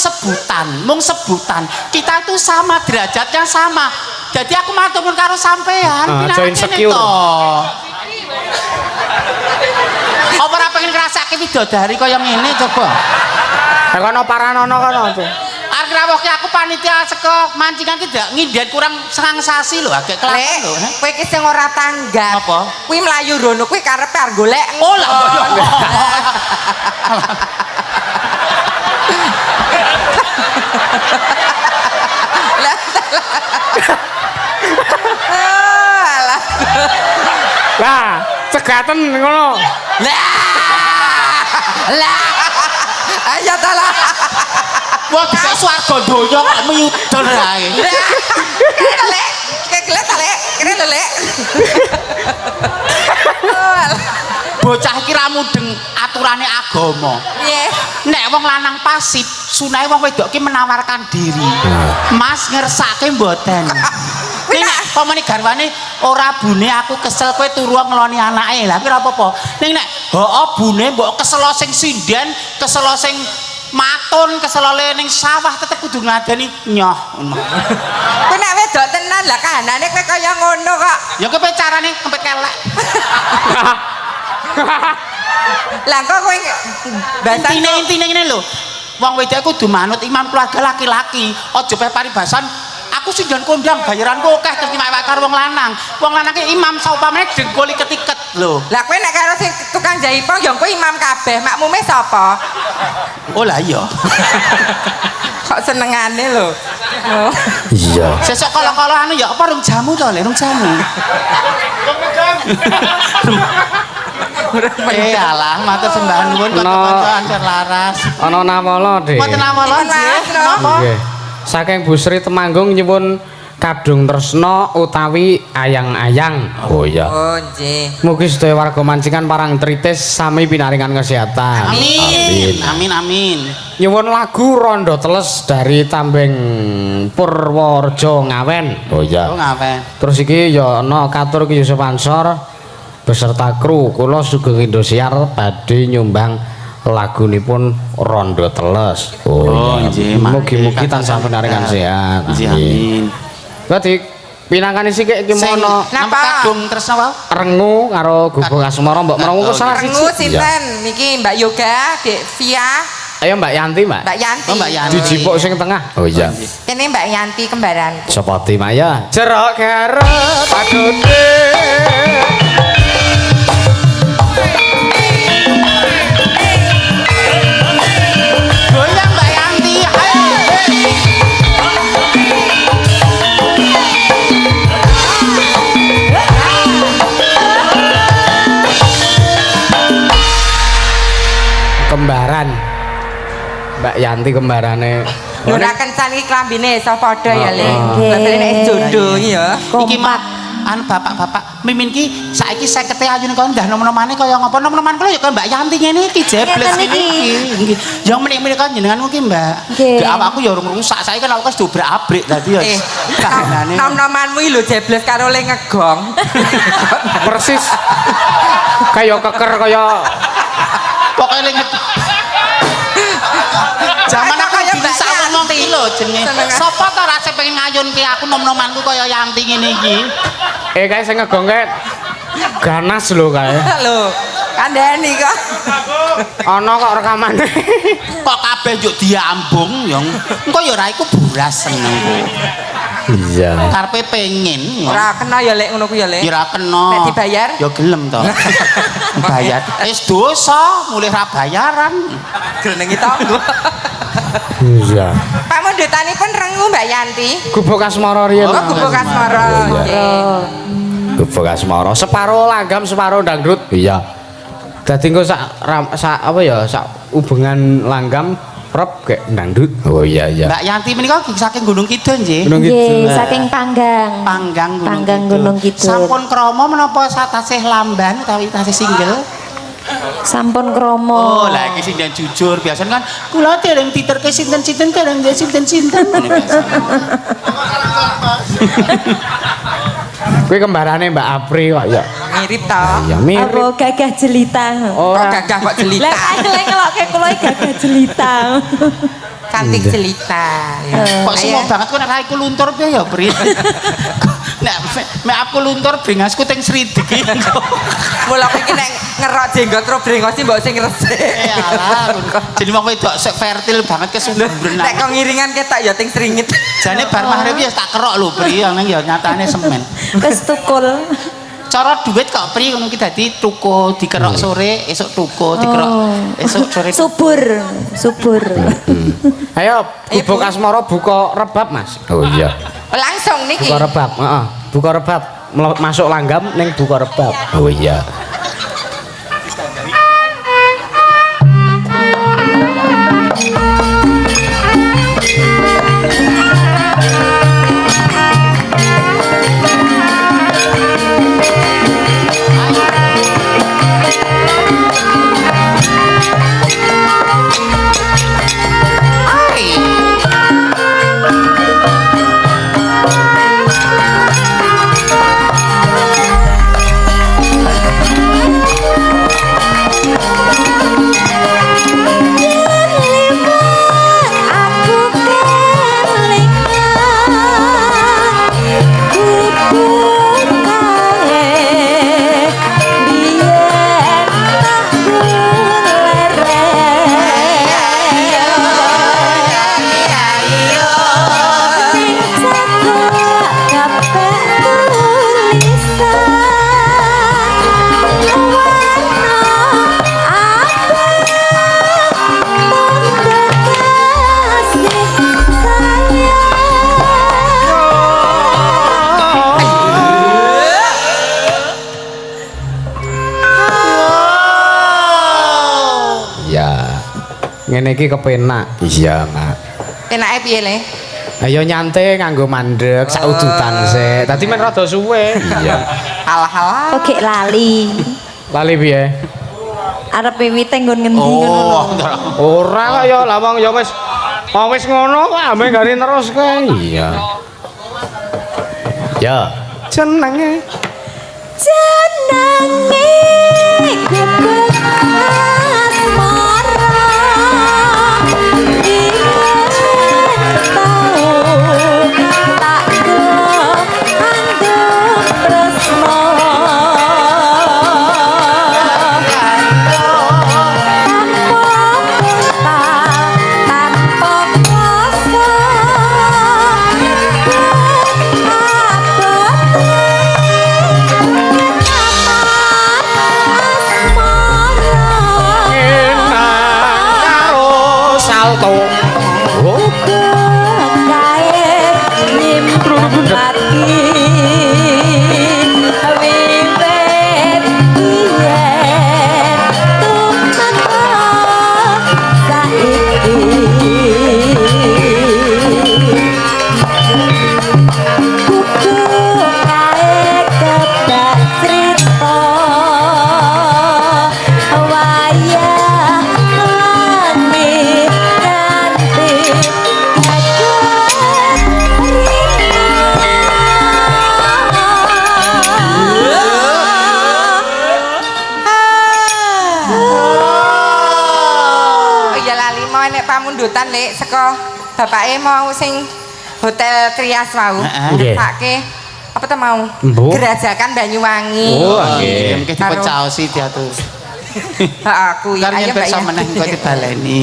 sebutan. Kita itu sama derajatnya sama. Jadi aku matur nuwun karo sampean. Aja insecure. Apa ora pengen ngrasake widodari kaya ngene coba? Kono paranono kono tuh. Arep rawuhke aku panitia saka mancingan ki ndak nginden kurang sengang sasi lho agek kelakon Lek, lho. kowe ki sing ora tanggap. Apa? Kuwi mlayu rono kuwi karepe arep golek. Oh lah. Alah. Lah, cegaten ngono. Lah. Ayo ta lah. Wah, kok swarga donya kok miyudon ae. Lek, kegelet ta lek. Kene lho lek. Bocah iki ra mudeng aturane agama. Piye? Nek wong lanang pasif, sunahe wong wedok ki menawarkan diri. Mas ngersake mboten. Ning nek pamane garwane ora bune aku kesel kowe turu ngeloni anake. Lah kira apa-apa. Ning nek hooh bune mbok kesel sing sinden, kesel sing matun, kesel ning sawah tetep kudu ngladeni nyoh. Kowe nek wedok tenan lah kahanane kowe kaya ngono kok. Ya kowe carane kempet kelek. Lah kok kowe basan Intine ngene lho. Wong wedok kudu manut imam keluarga laki-laki. Aja pe paribasan aku sing jan kondang bayaranku akeh terus nyawak karo wong lanang. Wong lanang ki imam saupamane dengkuli ketiket lho. Lah kowe nek karo sing tukang jaipong ya kowe imam kabeh, makmume sapa? Oh lah iya. Kok senengane lho. Oh. Iya. Sesuk kala-kala anu ya apa rung jamu to, Le, rung jamu. Alah, matur sembah nuwun kanca-kanca antar laras. Ana namala, Dik. Mboten namala nggih. Napa? Nggih. Saking Bu Sri Temanggung nyuwun kadung tresna utawi ayang-ayang. Oh iya. Oh nggih. Mugi sedaya warga mancingan parang tritis sami pinaringan kesehatan. Amin. Nyuwun lagu Rondo Teles dari Tambeng Purworejo Ngawen. Oh iya. Oh ngawen. Terus iki ya ana katur Ki Yusuf Ansor beserta kru kula Sugeng Indosiar badhe nyumbang lagunipun Rondo Teles. Oh iya. nggih. Mugi-mugi tansah pinaringan sehat. Amin. Dadi pinangane sik iki mono Napa kadung tresna wae? Rengu karo Guguk Asmara Mbok Merengu ku salah Rengu siji. sinten? Niki Mbak Yoga, Dek Via, Ayo Mbak Yanti, Mbak. Mbak Yanti. Oh, Mbak Yanti. Dijipuk sing tengah. Oh iya. Ini Mbak Yanti kembaranku. Sepati Maya. Jerok garep padune. Goyang Mbak Yanti. Kembaran. Mbak Yanti kembarane. Ora kencan iki klambine iso padha ya, Le. Heeh. Lah nek jodoh ya. Iki mak anu bapak-bapak mimin ki saiki 50 ayune kok ndah nom-nomane kaya ngapa nom-noman kula ya kaya Mbak Yanti ngene iki jebles Ngeten iki. Nggih. Ya menik-menik kan jenengan ki Mbak. Nggih. Awakku ya urung rusak saiki kan aku wis dobrak-abrik dadi ya. Kahanane. Nom-nomanmu iki lho jebles karo le ngegong. Persis. Kaya keker kaya Pokoke ling Zaman aku Kaya Mbak bisa ngomong Yanti. ki lho jenenge. Seneng. Sopo to rasa pengen ngayunke aku nom-nomanku kaya Yanti ngene iki. kae sing ngegongke Ganas lho kae. Lho, kandhani kok. Ana kok rekamane. Kok kabeh njuk diambung ya. Engko ya ora iku buras seneng kok. Iya. Karepe pengen. Ora kena ya lek ngono ku ya lek. Ya ora kena. Nek dibayar? Ya gelem to. Bayar. Wis dosa, mulih ra bayaran. Grenengi tanggo. Iya. Pamundutanipun rengu Mbak Yanti. Gubuk Asmara riyen. Oh, Gubuk Asmara. Nggih. Gubuk Asmara. Separo langgam, separo dangdut. Iya. Dadi engko sak apa ya, sak hubungan langgam rep kayak dangdut. Oh iya iya. Mbak Yanti menika saking Gunung Kidul nggih. Gunung Nggih, Kidul. saking Panggang. Panggang Gunung Kidul. Sampun krama menapa tasih lamban utawi tasih single? Sampun kromo. Oh, lah iki sing dan jujur biasanya kan kula dereng diterke sinten-sinten dereng dia sinten-sinten. Kuwi kembarane Mbak Apri kok ya. Mirip to. Ya mirip. Apa gagah jelita? Kok Ora. gagah kok jelita. Lah lek ngelokke kula gagah jelita. Cantik jelita. Ya. Kok semua banget kok nek raiku luntur piye ya, Pri? Nek mek aku luntur bringasku teng sridik iki. Mula aku iki nek ngerok jenggot ro brengosi mbok sing resik. Alah, jadi mau wedok sek fertil banget kesumberan. Nek kok ngiringan ketok ya ting sringit. Jane bar maghrib ya tak kerok lho, Pri, nang ya nyatane semen. Wis tukul. Cara duit kok Pri ngono ki dadi tuku dikerok sore, esuk tuku dikerok esuk sore. Subur. Ayo Gubuk Asmara buka rebab, Mas. Oh iya. Langsung niki. Buka rebab, heeh. Buka rebab. Masuk langgam ning buka rebab. Oh iya. Ngene iki kepenak. Iya, Mak. Enake piye le? Ayo nyantai nganggo mandek sak udutan sik. Dadi men rada suwe. Iya. Alah-alah. Oke lali. Lali piye? Arep wiwite nggon ngendi ngono lho. Ora kok ya lah wong ya wis ngono kok ame gari terus kae. Iya. Ya. Jenenge Gubuk Asmara ingin tahu tak andung tresno tanpa kuasa salto. Pamundutan lek saka bapake mau sing Hotel Trias mau. Nggih. Ngesake apa tuh mau? Mbok. Gerajakan Banyuwangi. Oh, nggih mungkin Karo- dipecaosi diatur. Ha, aku ya, Kan ayo yen Mbak bisa Yanti. meneh kok dibaleni.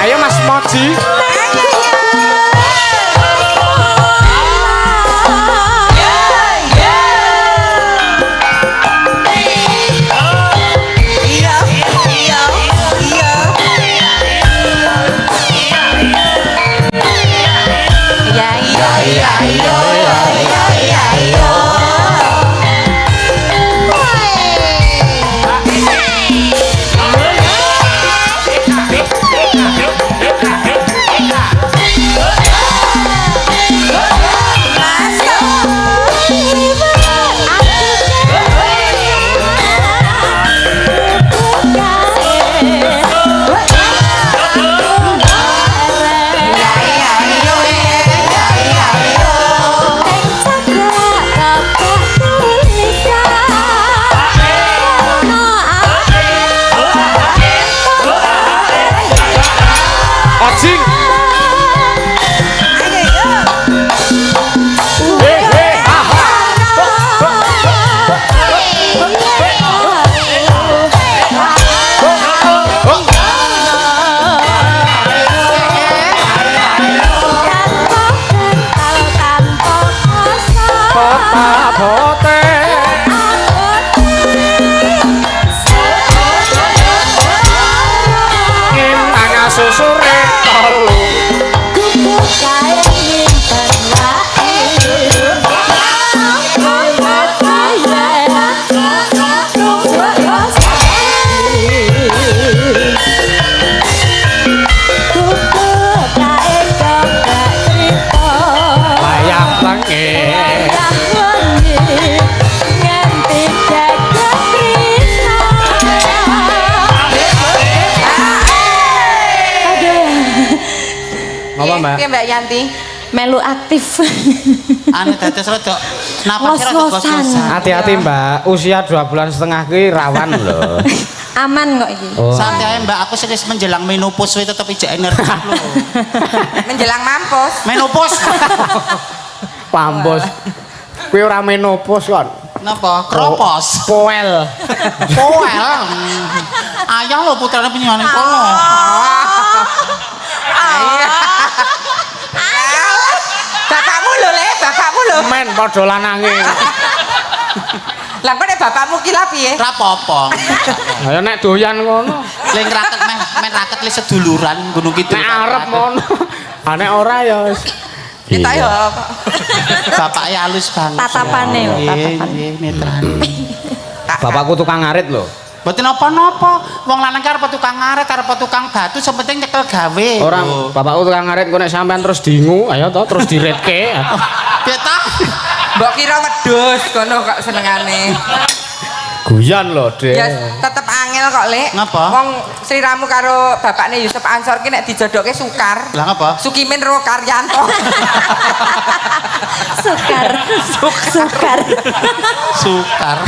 Ayo Mas Moji. Ojing. Pota bote. Ngintang susure tolu. Bayang lengi. Ngapa Mbak? Piye Mbak Yanti? Melu aktif. Ane dados rada napasnya rada Ngos-ngosan. kos-kosan. Hati-hati Mbak, usia 2 bulan setengah ki rawan loh. Aman kok iki. Oh. Santai ae, Mbak, aku serius menjelang menopause wae tetep ijek energi lho. Menjelang mampus. Menopause. Pampus. Kuwi ora menopause kon. Napa? Kropos. Poel. Poel. Ayah lho putrane penyuwun kono. Iya. Bapakmu lho, Le, bapakmu lho. Men padha lanange. Lah kok nek bapakmu ki lha piye? Ora apa-apa. Ayo nek doyan ngono. Ling raket men raket le seduluran Gunung Kidul. Nek arep ngono. Ah nek ora ya wis. Kita Iya. ya Bapake halus banget. Tatapane lho, Nggih, netrane. Bapakku tukang ngarit lho. Mboten napa-napa. Wong lanang ki arep tukang ngaret, arep tukang batu, sing penting nyekel gawe. Ora, bapakku tukang ngarit kok nek sampean terus dingu, ayo to terus diretke. Piye ta? mbok kira wedhus kono kok senengane. Guyon lho, Dek. Ya tetep angel kok, Lek. Ngapa? Wong Sri Ramu karo bapakne Yusuf Ansor ki nek dijodohke sukar. Lah ngapa? Sukimin ro Karyanto. Sukar. Sukar. Sukar.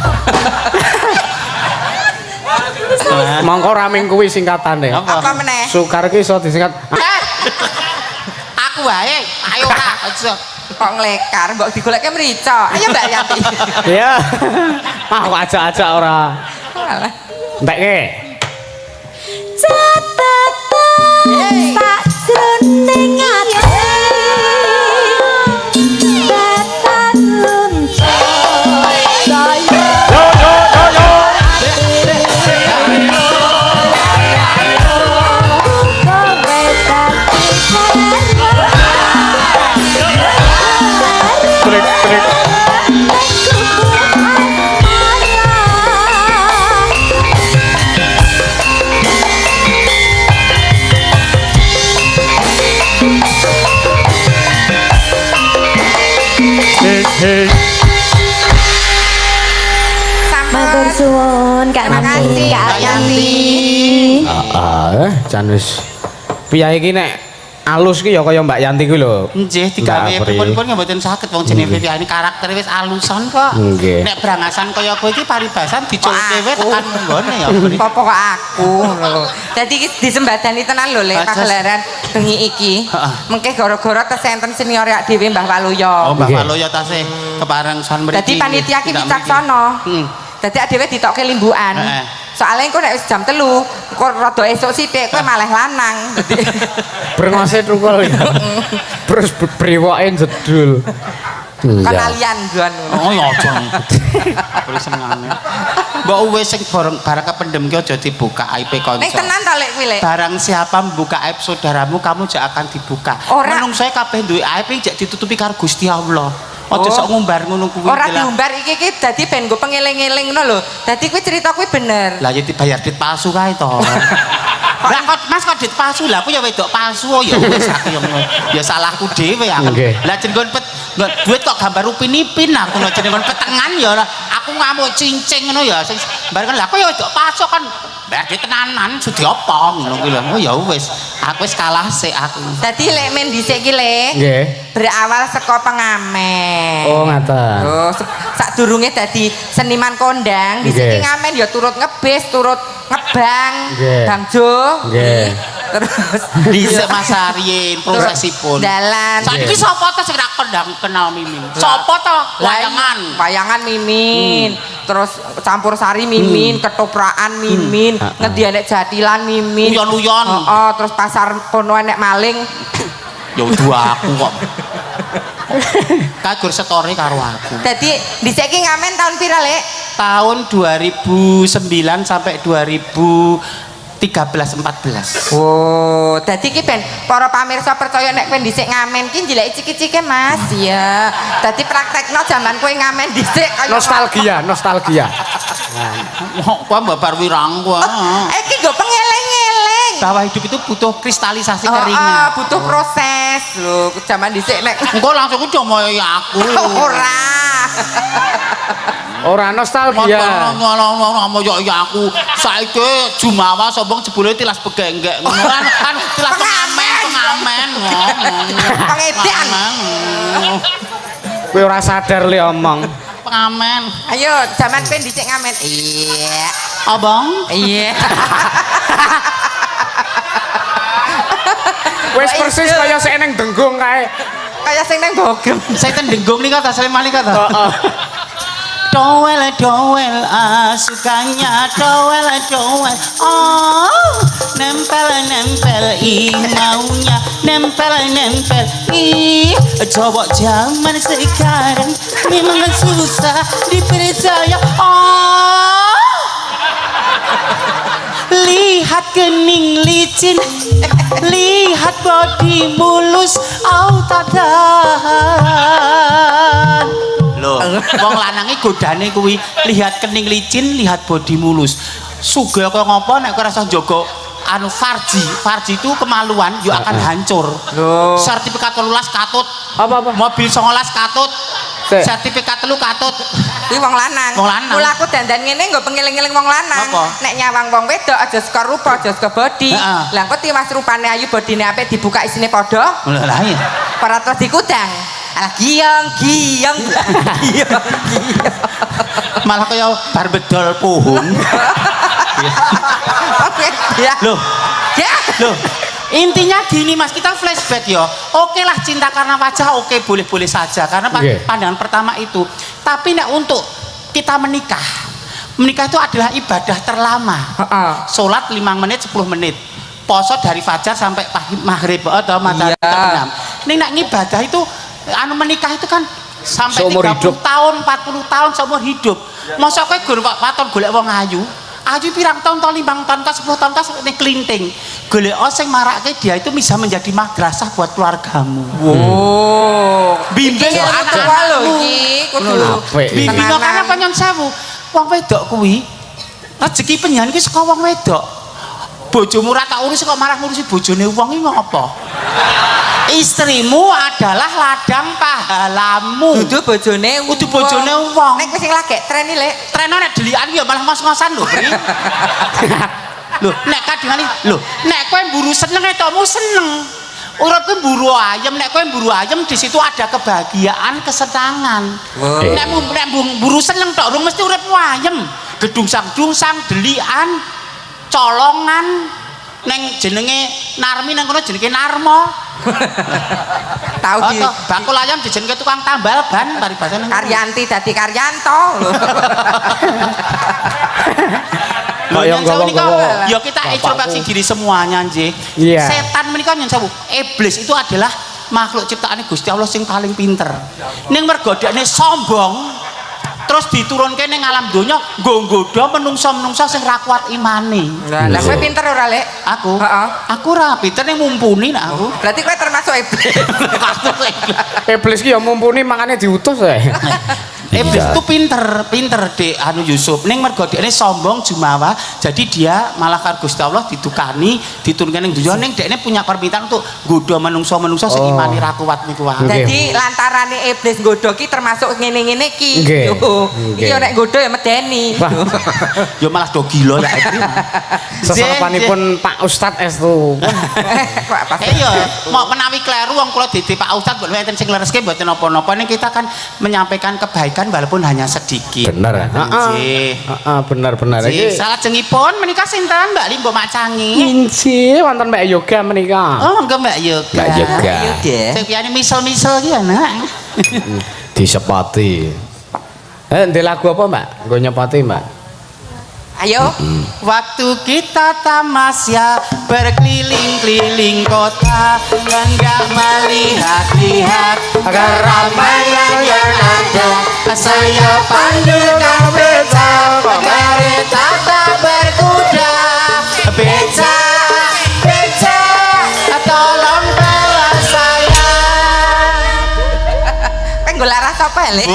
Mongko raming kuwi singkatane. Apa meneh? Sukar ki iso disingkat Aku wae, ayo ora aja. Kok nglekar mbok digolekke mrica. Ayo Mbak Yanti. Iya. Aku ajak-ajak ora. Alah. Entekke. Catatan sakjroning ati. Tetan luntur. Saya Yo yo yo yo. kowe dadi Trik trik. Hei hei. Matur suwun Kak Nani, Makasih, Kak Kak Yanti. Heeh, jan wis piye iki nek alus ki ya kaya Mbak Yanti kuwi lho. Nggih digawe Mbak Apri. pun mboten saged wong jenenge Viviani karakter wis alusan kok. Nggih. Nek brangasan kaya kowe iki paribasan diculke wae tekan nggone ya. Apa kok aku lho. Dadi iki disembadani tenan lho Lek Ajas. pagelaran bengi iki. Heeh. Mengke gara-gara tesenten senior yak dhewe Mbah Waluyo. Oh Mbak Nggih. Waluyo tasih kepareng son mriki. Dadi panitia ki Tidak bijaksana. mriki. Dadi dhewe ditokke limbukan. Heeh. Soalnya engko nek wis jam 3, kok rada esuk sithik kowe malah lanang. Dadi Brengose tukul ya. Terus brewoke jedul. kan Iya. alian duan ngono. Oh ya aja. Boleh senengane. Mbok wis sing barang kependem ki aja dibuka aib kanca. Nek tenan ta Lek kuwi Lek. Barang siapa membuka aib saudaramu, kamu jak akan dibuka. Ora. Menungsoe kabeh duwe aib iki jak ditutupi karo Gusti Allah. Aja Oh. sok ngumbar ngono kuwi. Ora lah. diumbar iki dadi ben go pengeling-eling ngono lho. Dadi kuwi cerita kuwi bener. Lah ya dibayar duit palsu kae to. Lah kok Mas kok duit palsu lah aku ya wedok palsu oh, ya wis aku yang ya salahku dhewe aku. Nggih. Lah jenenggon duit kok gambar upin-ipin aku lho jenenggon petengan ya aku ngamuk cincin ngono ya sing barengan lah aku ya wedok palsu kan bayar duit tenanan sudi apa ngono kuwi lho. Oh ya wis aku wis kalah sik aku. Dadi Lek men dhisik iki Lek. Nggih. Berawal saka pengamen. Oh, ngaten. Oh, sadurunge dadi seniman kondang, dhisik Nggih. iki ngamen ya turut ngebis, turut ngebang, Nggih. bangjo. Nggih. Terus Dhisik Mas Aryin prosesipun. dalan. Saiki sapa to sing ra kenal Mimin? Sapa to? Wayangan. Wayangan mimin. Terus campur sari mimin, ketoprakan mimin, ngedianek jatilan mimin. Uyon-uyon. Heeh, terus pasar kono enek maling. Ya dua aku kok. Kagur setore karo aku. Dadi dhisik iki ngamen tahun pira, Lek? Tahun 2009 sampai 2013-14. Oh, dadi ki ben para pamirsa percaya nek kowe dhisik ngamen ki njileki ciki-cike Mas. Iya. Dadi praktekno jaman kowe ngamen dhisik kaya Nostalgia. Kok mbak wirang kok. Iki nggo pengeleng-eleng. Bahwa hidup itu butuh kristalisasi Oh, keringnya. butuh proses lho. Jaman dhisik nek Engko langsung ku moyo aku. ora. Ora nostalgia. Moyo aku. Saiki Jumawa sombong jebule tilas begenggek. Ngono kan tilas pengamen. Pengedan. Kowe ora sadar le omong. Pengamen. Ayo, jaman kowe dhisik ngamen. Iya. Abang. Iya. Wis persis kaya sik ning Denggung kae. Kaya sing nang Bogem. Saya tendenggung nih kata saya malih kata. Heeh. Doel sukanya doel oh nempel maunya nempel coba zaman sekarang memang susah dipercaya oh lihat kening licin lihat body mulus tak tahan loh wong lanange godane kuwi lihat kening licin lihat body mulus sugih kaya ngopo nek kowe rasa njaga anu farji itu kemaluan yo akan hancur Loh. sertifikat 18 katut Apa? mobil 19 katut Sik. sertifikat 3 katut Kuwi wong lanang. Wong lanang. Mula aku dandan ngene nggo pengeling-eling wong lanang. Apa? Nek nyawang wong wedok aja saka rupa, aja saka body. Heeh. Lah engko tiwas rupane ayu bodine apik dibuka isine padha, lah iya para terus dikudang. Alah giyong. malah kaya bar bedol pohon Oke, ya. loh Ya. loh intinya gini mas kita flashback ya oke lah cinta karena wajah oke boleh-boleh saja karena Oke. pandangan pertama itu tapi nek untuk kita menikah itu adalah ibadah terlama Heeh. sholat 5 menit 10 menit poso dari fajar sampai maghrib atau matahari Iya. terbenam ini nek ibadah itu anu menikah itu kan sampai Seumur 30 hidup. tahun 40 tahun seumur hidup masa kowe gur waton golek wong ayu pirang tahun 5 tahun 10 tahun ning klinting golek sing marake dia itu bisa menjadi madrasah buat keluargamu Oh. bimbing Iki ilmu tua lho iki kudu. Apik. bimbing Tenanan. karena penyon sewu wong wedok kuwi rezeki penyan ki saka wong wedok bojomu ra tak urus kok marah ngurusi bojone wong iki ngopo Istrimu adalah ladang pahalamu. Dudu bojone Kudu bojone wong. Nek wis sing lagi tren iki, Lek. Treno nek delikan ya malah ngos-ngosan lho, Pri. Lho, nek kadangane lho, nek kowe mburu seneng etomu seneng. Uripku mburu ayam, nek kowe mburu ayam di situ ada kebahagiaan, kesenangan. Nek mburu seneng tok urung mesti uripmu ayam. Gedungsang-dungsang, delikan, colongan. Neng jenenge Narmi nang kono jenenge Narmo. Tahu di bakul ayam dijenenge tukang tambal ban paribasane. Karyanti dadi Karyanto lho. Lho Yang nyen sewu nika gawa-gawa. ya kita introspeksi diri semuanya nggih. Iya. Setan menika nyen sewu, iblis itu adalah makhluk ciptaane Gusti Allah sing paling pinter. Ning mergo dekne sombong terus diturunke ning alam donya nggo nggodha menungsa-menungsa sing ra kuat imane. Lah kowe pinter ora, Lek? Aku. Heeh. Aku ra pinter ning mumpuni nak aku. Berarti kowe termasuk iblis. Iblis ki ya mumpuni makane diutus ae. Iblis itu pinter dek anu Yusuf. Ning mergo dekne sombong jumawa, jadi dia malah karo Gusti Allah ditukani, diturunke ning donya ning dekne punya permintaan untuk nggodha menungsa-menungsa sing imane ra kuat niku wae. Jadi lantarane iblis nggodha ki termasuk ngene-ngene ki. Nggih. Yo. Iki nek nggodha ya medeni. Ya malah do gila ya iblis. Seserapanipun Pak Ustadz Estu. Kok apa? Ya mau menawi kleru wong kula dadi Pak Ustadz mboten enten sing lereske mboten napa-napa ning kita kan menyampaikan kebaikan walaupun hanya sedikit. Bener. Nggih. Heeh, bener-bener Nggih, iki. salajengipun menika sinten Mbak Limbo Macangi? Inci wonten Mbak Yoga menika. Oh, enggak Mbak Yoga. Mbak Yoga. Sing piyane misel-misel ki anak. Disepati. Ndek lagu apa, Mbak? Nggo nyepati, Mbak. Ayo. Waktu kita tamasya berkeliling-keliling kota, hendak melihat-lihat keramaian yang ada. Saya pandu beca, kereta tak berkuda. Beca, beca, tolong bawa saya. Kan nggo laras apa, Lek?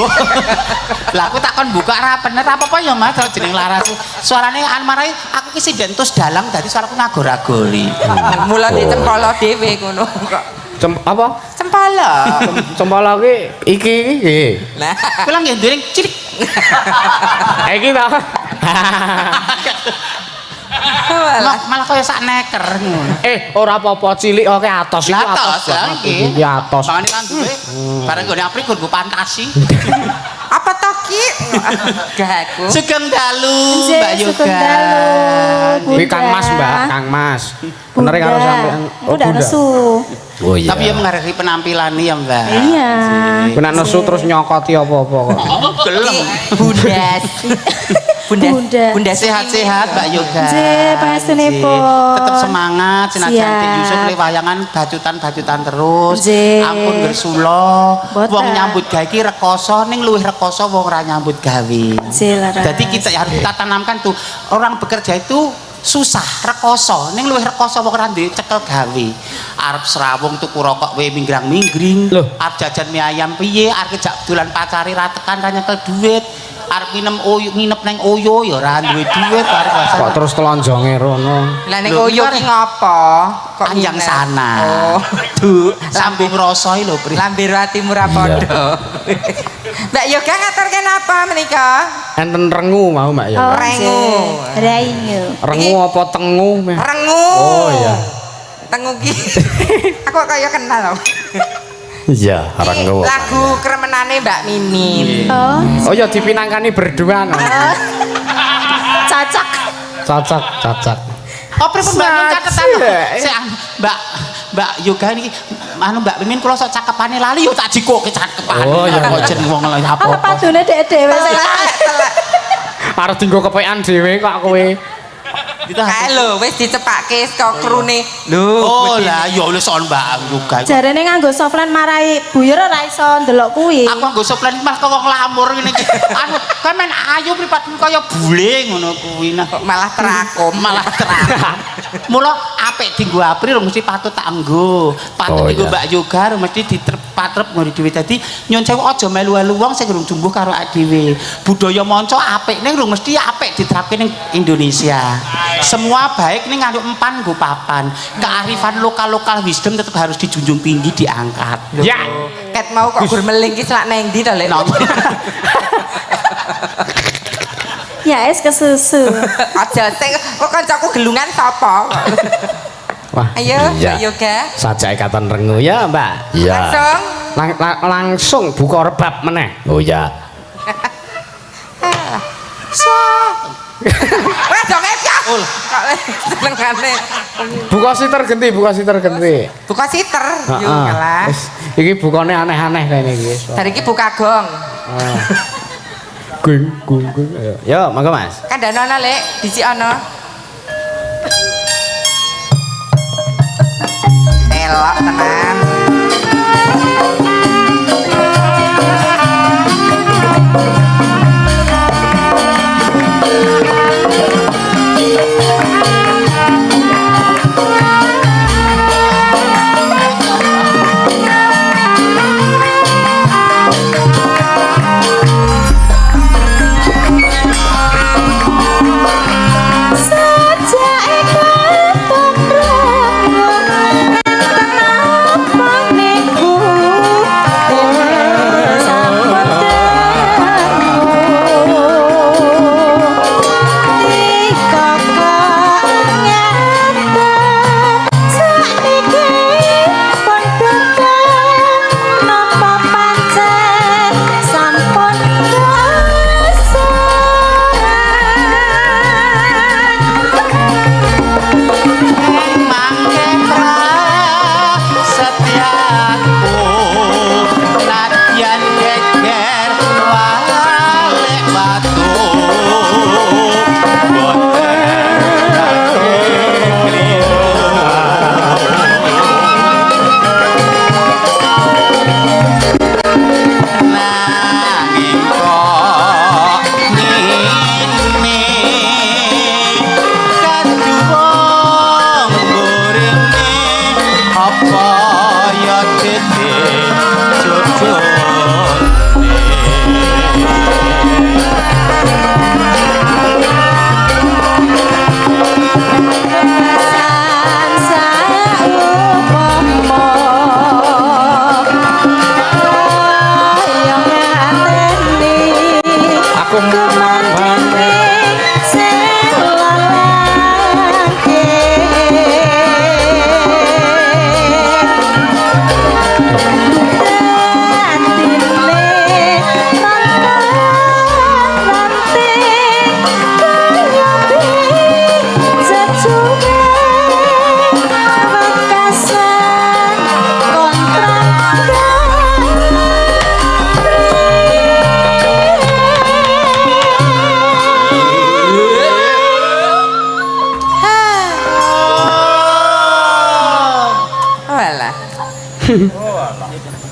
Lah aku takon buka ra bener apa-apa ya Mas jeneng laras. Suarane marai aku ki sindentus dalang dadi suaraku ngagor-agori. Mula dicempolo dhewe ngono kok. Apa? Cempolo. Cempala ki iki nggih. Nah, Kuwi nggih nduring cilik. Iki ta. Malah kaya sak neker ngono. Ora apa-apa cilik oke atos iku Atos ya nggih. Iki atos. Mangane kan duwe bareng gone apri gur fantasi. apa toh ki? Gaku. Sugeng dalu Nggih, Mbak Yoga. sugeng dalu, Kuwi Kang Mas, Mbak, Kang Mas. Bener karo sampean. Udah nesu. Oh iya. Tapi ya menghargai penampilan ya Mbak. Iya. Kena nesu terus nyokoti apa-apa kok. Gelem. Bundas. Bunda. Bunda Sehat-sehat Mbak Yoga. Nggih, panjenenganipun. Tetap semangat senajan Siap. Dik Yusuf le wayangan bajutan-bajutan terus. Nggih. Ampun bersula. Boten. Wong nyambut gawe iki rekoso ning luwih rekoso wong ora nyambut gawe. Laras. Jadi kita harus kita tanamkan tuh orang bekerja itu susah rekoso ning luwih rekoso wong ora duwe cekel gawe. Arep serawung tuku rokok wae minggrang-minggring. Loh. Arep jajan mie ayam piye, arep jak dolan pacari ra tekan ra nyekel duit. Arep nginep nang Oyo ya ora duwe duit arep Kok terus telonjonge rono. Lah nek Lho, koyo ki ngopo? Kok Anjang minat? sana. Oh. Duh, sambung rasa lho, Pri. Lambe atimu ra padha. Mbak Yoga ngaturke napa menika? Enten rengu mau, Mbak ya. Oh, Rengu. nggih. Rengu. Rengu apa tengu? Meh? Rengu. Oh iya. Tengu ki. Aku kaya kenal loh. Iya, rengu. Lagu kremenane Mbak Mimin. Oh, Oh ya dipinangkani berdua no. cocok. Cocok. Oh, pripun Mbak Nun catetan lho. Sik. Mbak Yoga niki anu Mbak Mimin kula sok cakepane lali yo tak jikoke cakepane. Oh, iya. Kok jeneng wong lha Apa apa. padune dek dhewe sing Arep dinggo kepekan dhewe kok kowe. Kae lho wis dicepake kok krune. Oh lah ya wis son Mbak Yoga. jarene nganggo softline marai buyur ora iso ndelok kuwi. Aku nggo soplan mas kok wong lamur ngene iki. Anu kan men ayu mripatmu kaya bule ngono kuwi nah. Kok malah terakum. Malah terang. Mula apik dienggo April mesti patut tak nggo. Patut Oh, dienggo iya. Mbak Yoga mesti diterpatrep ngono dhewe. Dadi nyon sewu aja melu-melu wong sing durung jumbuh karo awake dhewe. Budaya manca apik ning durung mesti apik diterapke ning Indonesia. Semua baik nih ngandung empan gue papan. Kearifan lokal wisdom tetap harus dijunjung tinggi, diangkat. Ya. Ket mau kok bermeling ki selak neng ndi to, Lek? Ya es kesusu. Aja sing kok kancaku gelungan sapa? Wah. Ayo, Iya. Mbak Yoga. Saja ikatan rengu ya, Mbak. Iya. Langsung. Langsung buka rebab meneh. Oh ya. Wah, dong ya. Kok senengane. Buka siter genti. Buka siter. Yo Heeh. ngalah. Wis, iki bukane aneh-aneh kene iki. Bar iki buka gong. Gung. Ayo. Yo, mangga Mas. Kandhane ana, Lek, dhisik ana. Elok tenan.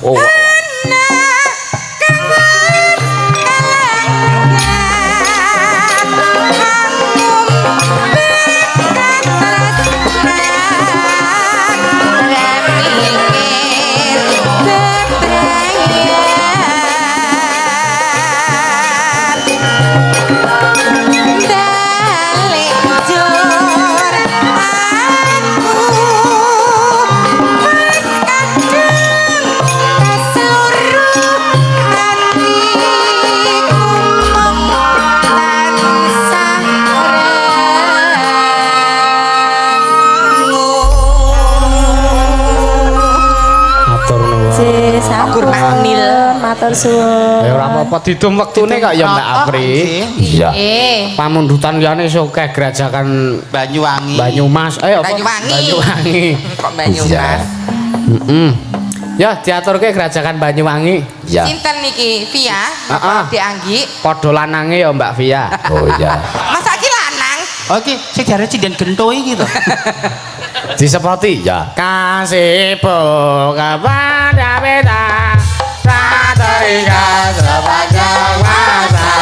Oh. Matur suwun. Ya ora apa-apa didum wektune kok ya Mbak Apri. Iya. Pamundutan liyane sokeh Gerajakan Banyuwangi. Banyumas. Apa? Banyuwangi. Kok Banyumas? Heeh. Ya diaturke Gerajakan Banyuwangi. Iya. Sinten niki? Via? Heeh. Dianggi. Padha lanange ya Mbak Via. Oh iya. Masa iki lanang? Oke, sing jare cinden gento iki to. Disepoti ya. Kasih kepada beta tak terikat sepanjang masa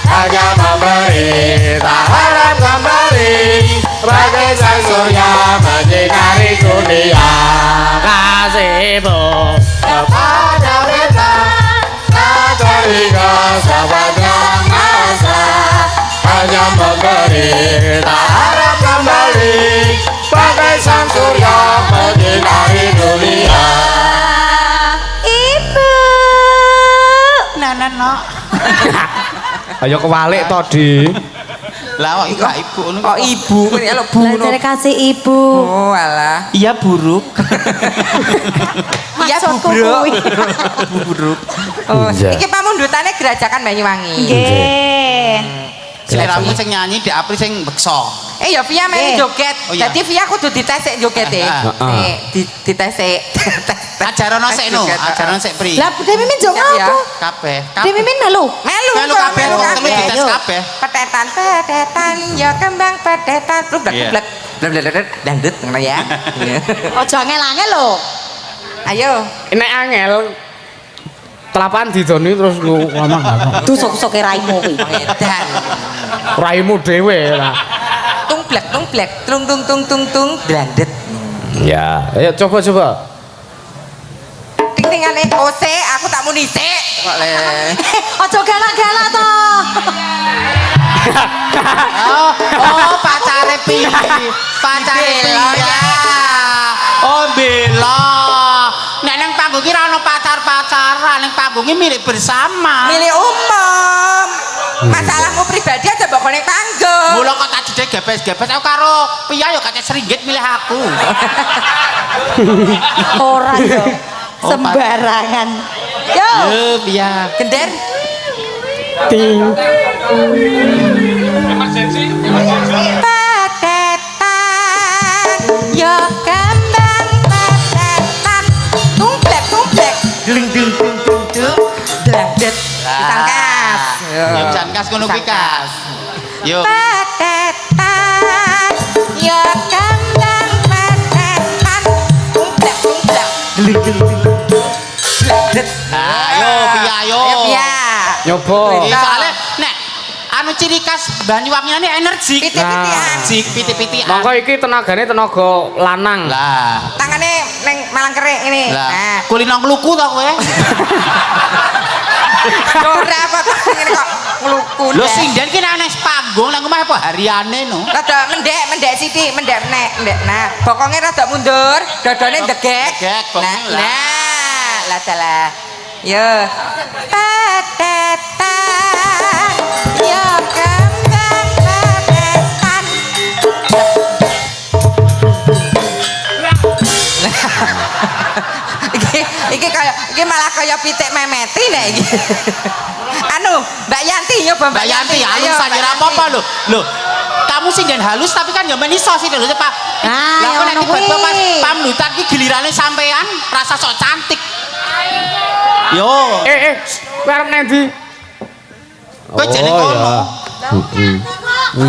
hanya memberi tak harap kembali bagai sang surya menyinari dunia. Kasihmu kepada beta tak terikat sepanjang masa hanya memberi, tak harap kembali, bagai sang surya menyinari dunia. Ibu. Nanan no. Ayo kewalik to, Di. Lah kok iku ibu ngono. Kok ibu kan ya lo bu. Belajar kasih ibu. Oh alah. Iya buruk. Iya Maksudku bubruk. kuwi. Bubruk. Oh, Iya. iki pamundutane gerajakan Banyuwangi. Nggih. Seleramu sing nyanyi di Apri sing beksa. Ya Via melu joget. Oh, iya. Dadi Via kudu ditesek jogete. Heeh. Ditesek. Ajarono sik no, ajarono sik Pri. Lah Dewi Mimin jok Siap, ya. apa? Kabeh. Dewi Mimin melu. Melu kabeh wong telu dites kabeh. Petetan petetan ya kembang petetan blek Iya. blek blek blek dangdut ngono ya. Ojo angel-angel lho. Ayo. Nek angel telapan didoni terus lu ngomong Tusuk-tusuke raimu kuwi. Edan. raimu dhewe lah. Tung blek tung tung tung tung tung dangdut. Ya, Ayo coba. Ting tingane OC aku tak muni sik. Kok le. Ojo galak-galak to. Oh, pacare Pi. Pacare Pi. Bela. Oh, bela. Nek nang panggung ki ra ono pacar-pacaran, nang panggung ki milik bersama. Milih umum. Masalahmu pribadi aja mbok ning panggung. Mula kok tak jede gebes-gebes aku karo Pia yo kate seringgit milih aku. Ora yo. Sembarangan. Yo. Yo, Pia. Gender. Ting. Petetan ya kembang petetan tumplek dling ding ding ding ding dangdet disangkas Yo pisan kas ngono kuwi kas. Yo. petetan ya kembang petetan tumplek dling ding ding dangdet Ayo Pia yo. ayo Pia Nyoba. Soalnya nek anu ciri khas Banyuwangi ini energi. piti-pitian Energi piti-pitian. Mongko iki tenagane tenaga lanang. Lah. tangannya neng malang kering ini nah Lah, kulino ngluku to kowe. ora apa ngene kok ngluku Lho sinden ki nek nang panggung nang omah apa hariane no. rada mendek sithik mendek nah bokonge rada mundur dodone degek Degek, bokonge lah. lah dalah yo petetan yo kembang petetan iki malah kaya pitik memeti nek iki anu Mbak Yanti nyoba Mbak Yanti halus aja ora apa-apa lho. Lho, kamu sih jan halus tapi kan ya meniso sih lho Pak. Ah, Lah kok nek ngono tiba-tiba pas kuwi. pamlutan ki gilirane sampean rasa sok cantik. Yo, Kowe arep nang ndi? kowe jane kono.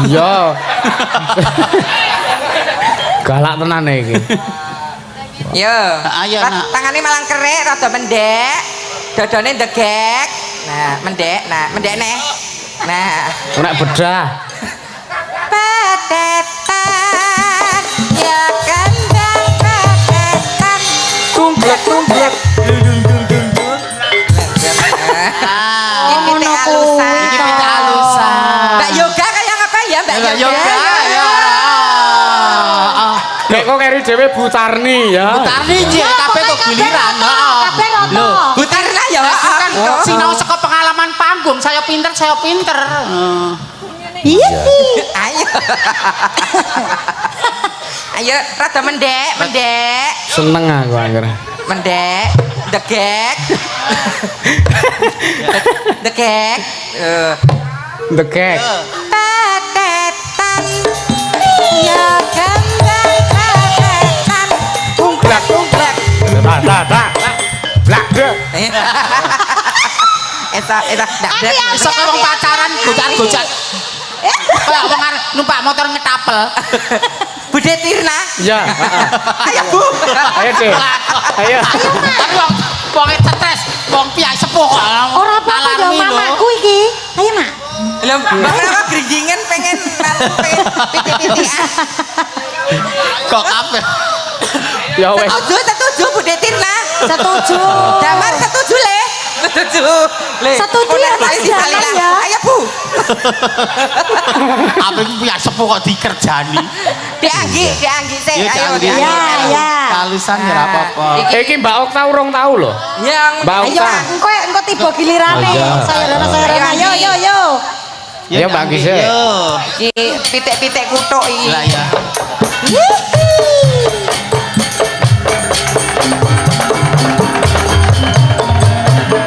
Iya. Galak tenan iki. yo Ayo, Nak. tangane malang kerik rada mendek dodone degek nah mendek neh nah Nek bedah. petetan ya kandang petetan Tumblek. Ah, ini pitik alusan iki pitik alusan. Mbak Yoga kayak apa ya Mbak Lah yo Yoga ya. Nek kok keri dhewe Butarni ya. Tarni nje kabeh kok giliran. Heeh. Kabeh ngono. Lho, Butarna ya kan sinau saka pengalaman panggung, saya pinter. Iya sih. ayo ayo rada mendek Seneng aku anggere. mendek degek degek Dekek. petetan ya kembang petetan Tumblek. Tak. Blak deh. eta dak Iso kaya wong pacaran gocat-gocat. Kaya wong arep numpak motor ngetapel. Bude Tirna Iya, ayo Bu Ayo, Dek. Ayo. Tapi wong stres, wong piyai sepuh kok. Ora apa-apa yo Alarmi lho. mamaku iki. Ayo, Mak. lho Mbak kenapa geringingan pengen piti-pitian Kok kabeh. Ya wes. setuju Bude Tirna Setuju. Damar setuju le Setuju ya, Mas Damar ya. ayo Bu Apa iku piye sepuh kok dikerjani. Dianggi sik Ya, ayo. dianggi. Ya, ya. Kalusan ya ora apa-apa. Iki Mbak Okta urung tau lho. Yang Mbak Ayo, Okta. engko tiba gilirane. Oh, iya. Sayuran ayo, yo, yo. Ya, Mbak Gise. Yo. iki pitik-pitik kutuk iki. Lah ya.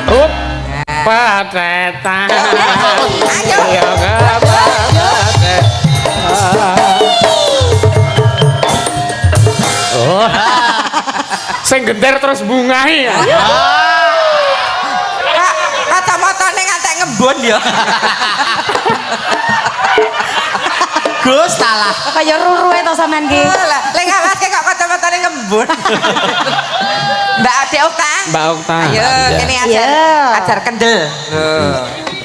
Up. Patetan. Ayo. Ya patetan. Oh. Sing genter terus bungahi ya. Kacamatane ngantek ngembun ya. Gus salah. Kaya ruruhe to sampean ki. Lah, lek ngawaske kok kacamatane ngembun. Mbak Ade Okta. Mbak Okta. Ayo, kene ajar. Iya. Ajar kendel.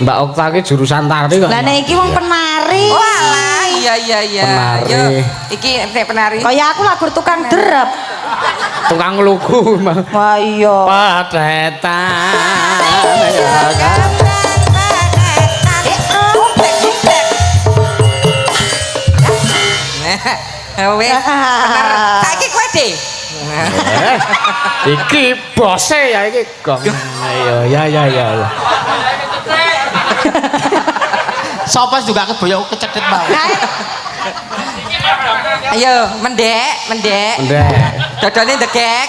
Mbak Okta ki jurusan tari kok. Lah nek iki wong penari. Oh alah, iya. Penari. Ayo, iki nek penari. Kaya aku lagu tukang derep. Tukang lugu. Wah iya. Patetan. Wes, bener. Saiki kowe De. Iki bose ya iki gong. Ayo ya. Sopo juga keboyo kecedet mau. Ayo, mendek. Ndek. Dodone degek.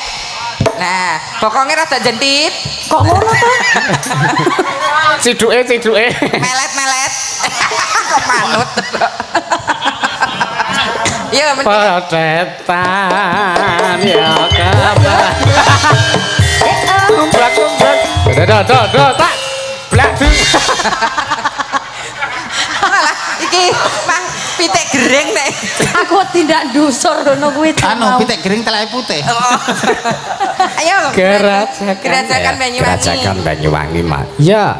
Nah, pokoknya rada jentit, Kok ngono to? Ciduke. melet. Kok manut. Iya, Patetan ya kabar. Blak. Tak. Blak. malah iki mang pitik gereng nek. Aku tidak ndusur ngono kuwi. Anu pitik gering teleke putih. Ayo. Gerajakan Banyuwangi. Gerajakan Banyuwangi, Mas. Ya.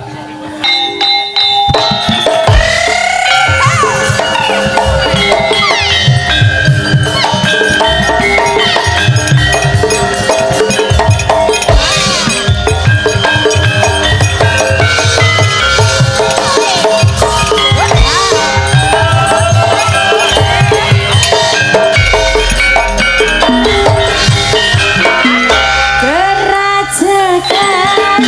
Gerajakan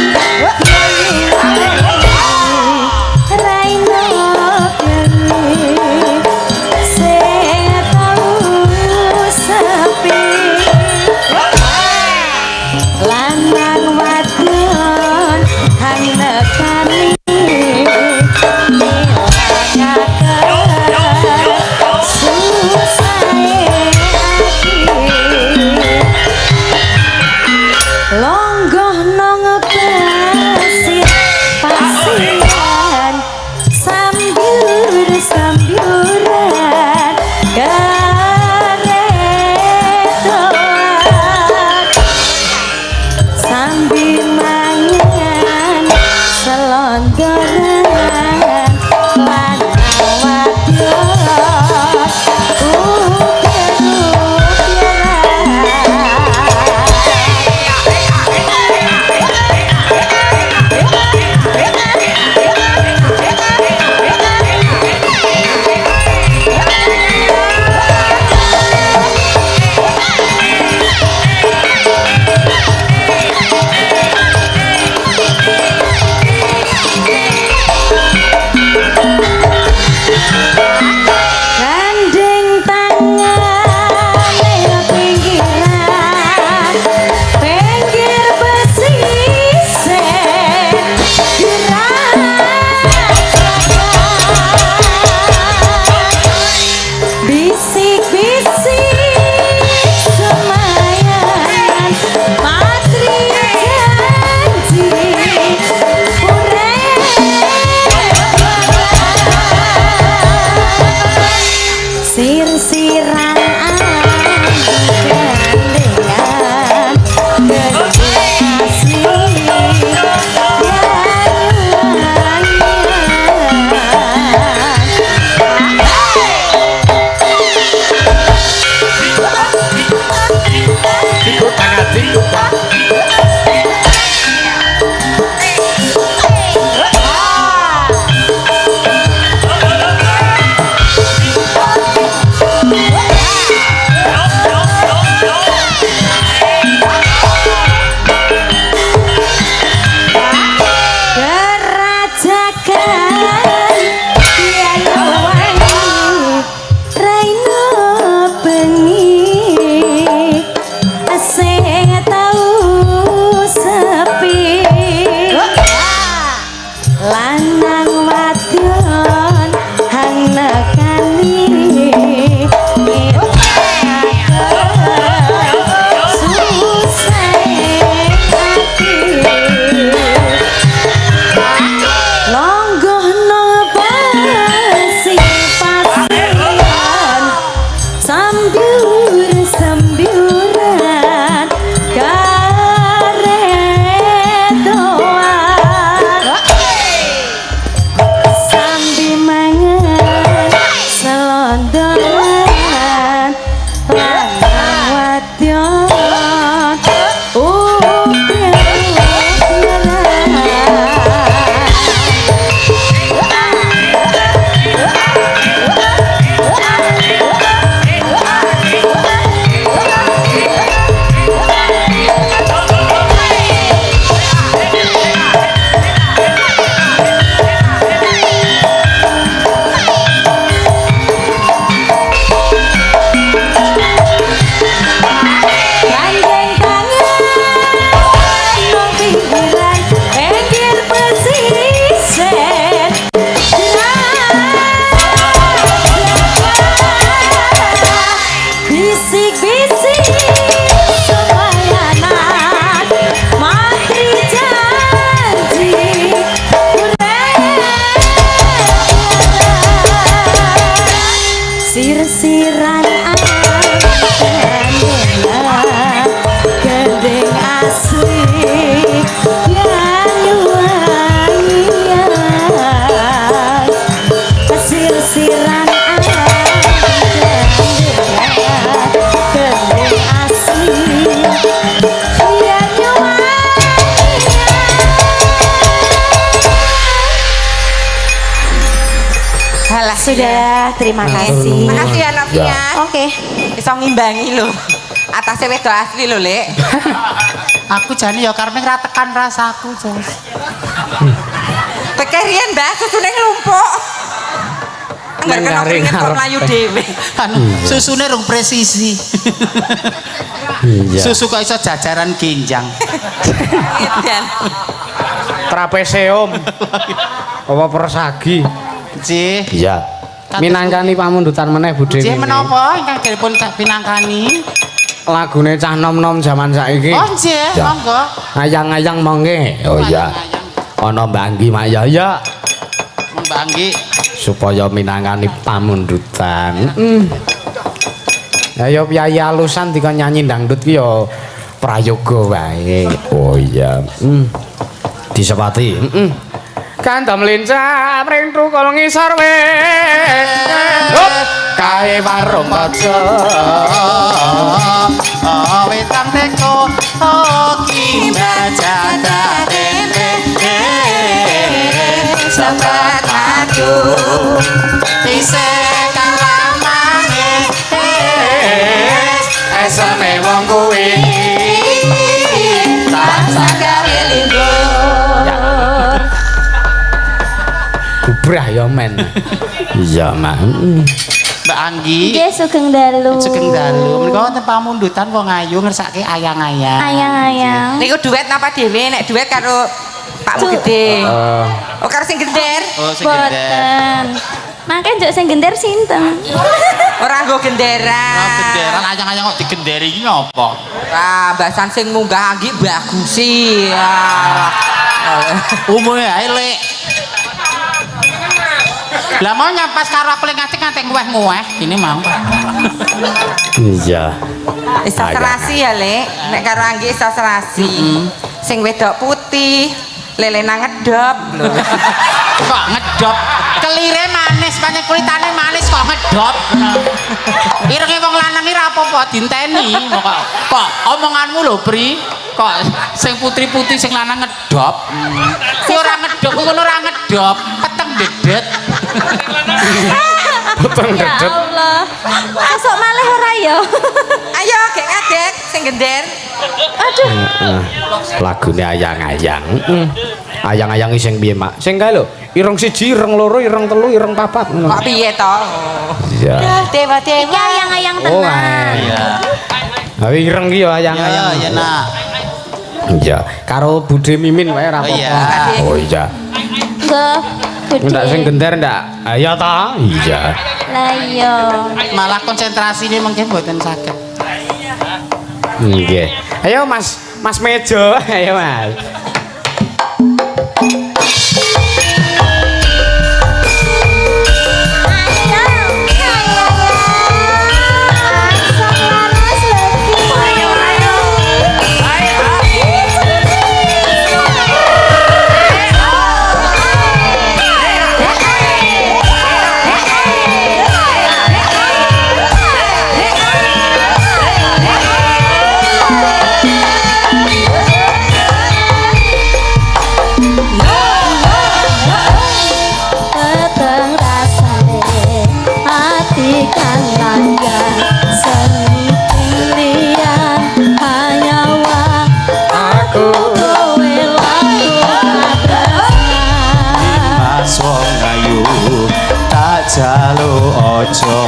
Sudah, terima kasih. Makasih ya Novia. Oke. Iso ngimbangi lho. Atasnya wedok asli lho, Lek. Aku jane ya karep ra tekan rasaku, Jos. Pekerian Mbak susune nglumpuk. Angger kena keringet kok mlayu dhewe. Anu, susune rung presisi. Iya. Susu kok iso jajaran ginjang. Edan. Trapeseum. Apa persagi? Cih. Iya. Minangkani pamundutan meneh Budhe. Cih menapa ingkang dipun pinangkani? Lagune cah nom-nom jaman saiki. Oh nggih, Ya. monggo. Ayang-ayang mongge. Oh iya. Ana Mbak Anggi Mak Yaya Mbak Anggi. supaya minangkani pamundutan. Ya yo piyayi alusan dikon nyanyi dangdut ki yo prayoga wae. Oh iya. Disepati. Kandham lincah mring trukul ngisor wis. Hop kae warung kaca. Wetang teko kimba jada tempe. Sabat madu ise kalamane. Esane wong kuwi Tansah gawe linggo. gubrah ya men. Iya, Mak. Mbak Anggi. Nggih sugeng dalu. Sugeng dalu. Menika wonten pamundutan wong ayu ngersake ayang-ayang. Ayang-ayang. Niku duet napa dhewe nek duet karo Pakmu Gede. Oh karo sing gender. Oh, sing gender. Boten. Mangke njuk sing gender sinten? Ora nggo genderan. Oh, genderan ayang-ayang kok digenderi iki ngopo? Ah, bahasan sing munggah Anggi bagusi. Umume ae lek. Lah mau nyampas karo aku lek ngantek nguweh-nguweh ini mau. Iya. Isa serasi ya, Lek. Nek karo Anggi isa serasi. Sing wedok putih, lelena ngedop lho. Kok ngedop? Kelire manis, pancen kulitane manis kok ngedop. Irenge wong lanang iki ra apa-apa dinteni. Kok omonganmu lho, Pri. Kok sing putri-putri sing lanang ngedop. Kuwi ora ngedop, kuwi ora ngedop, peteng dedet. Ya Allah. Esok malih ora ya? Ayo gek ngadek sing gender. Aduh. Lagune ayang-ayang. ayang-ayangi sing piye mak Sing kae lho, ireng 1, ireng 2, ireng 3, ireng 4 ngono. Kok piye to? iya Dewa-dewa. Iki ayang-ayang Oh, tenan. Iya. Ha ireng ki ya ayang-ayang. Ya nak. iya Karo Bude Mimin wae ra Oh, iya. apa-apa. oh iya Nggih. Ndak sing Gede. genter ndak? Ayo ta. iya Lah iya. Malah konsentrasi ini mungkin buatan sakit. Nggih. Ayo Mas, Mas Mejo, ayo Mas. Teteng rasane ati kan langgan seni pilihan hanya aku kowe laku Mas wong ayu tak jaluk ojo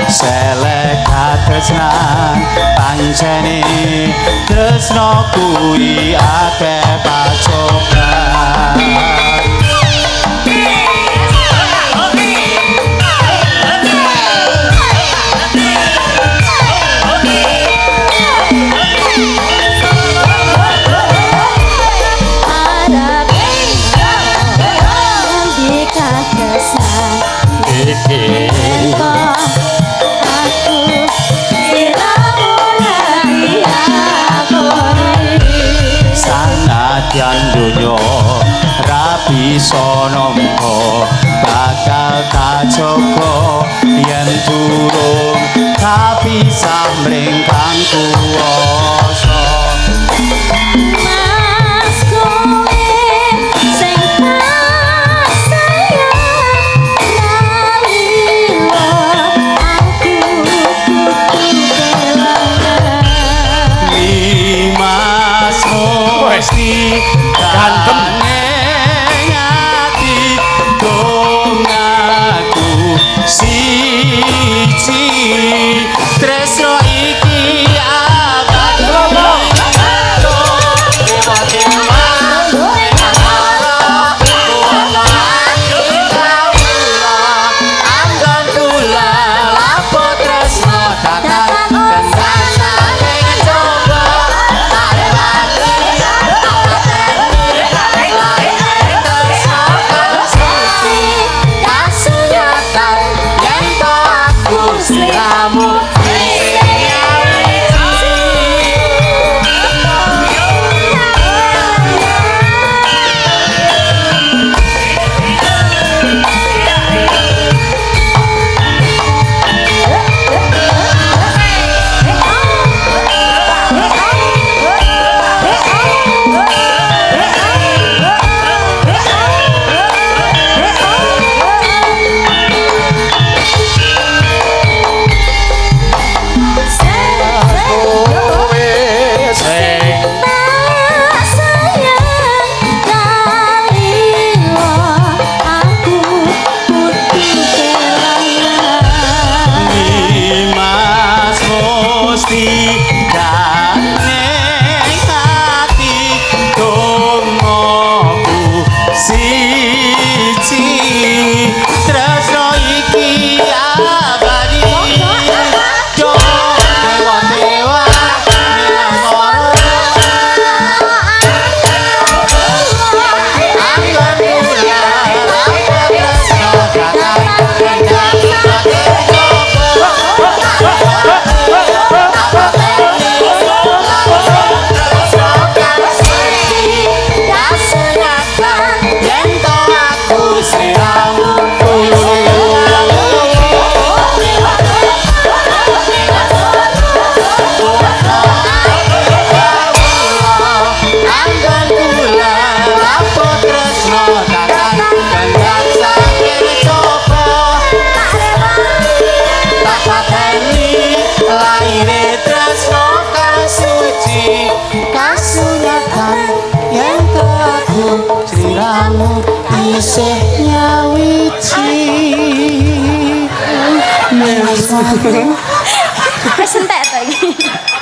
selek katresnan pancene tresno kuwi akeh pacoban harap di kakesan kok aku siramu lagi aku sanadyan donya rabi sonomko bakal kacoba yen durung kapisah mringkang kuwasa Mas kowe sing pas sayang laliwo aku kudu kelangan Mas mesti Gantem. ngati dong aku siji tresno iki abadi Wis entek to iki.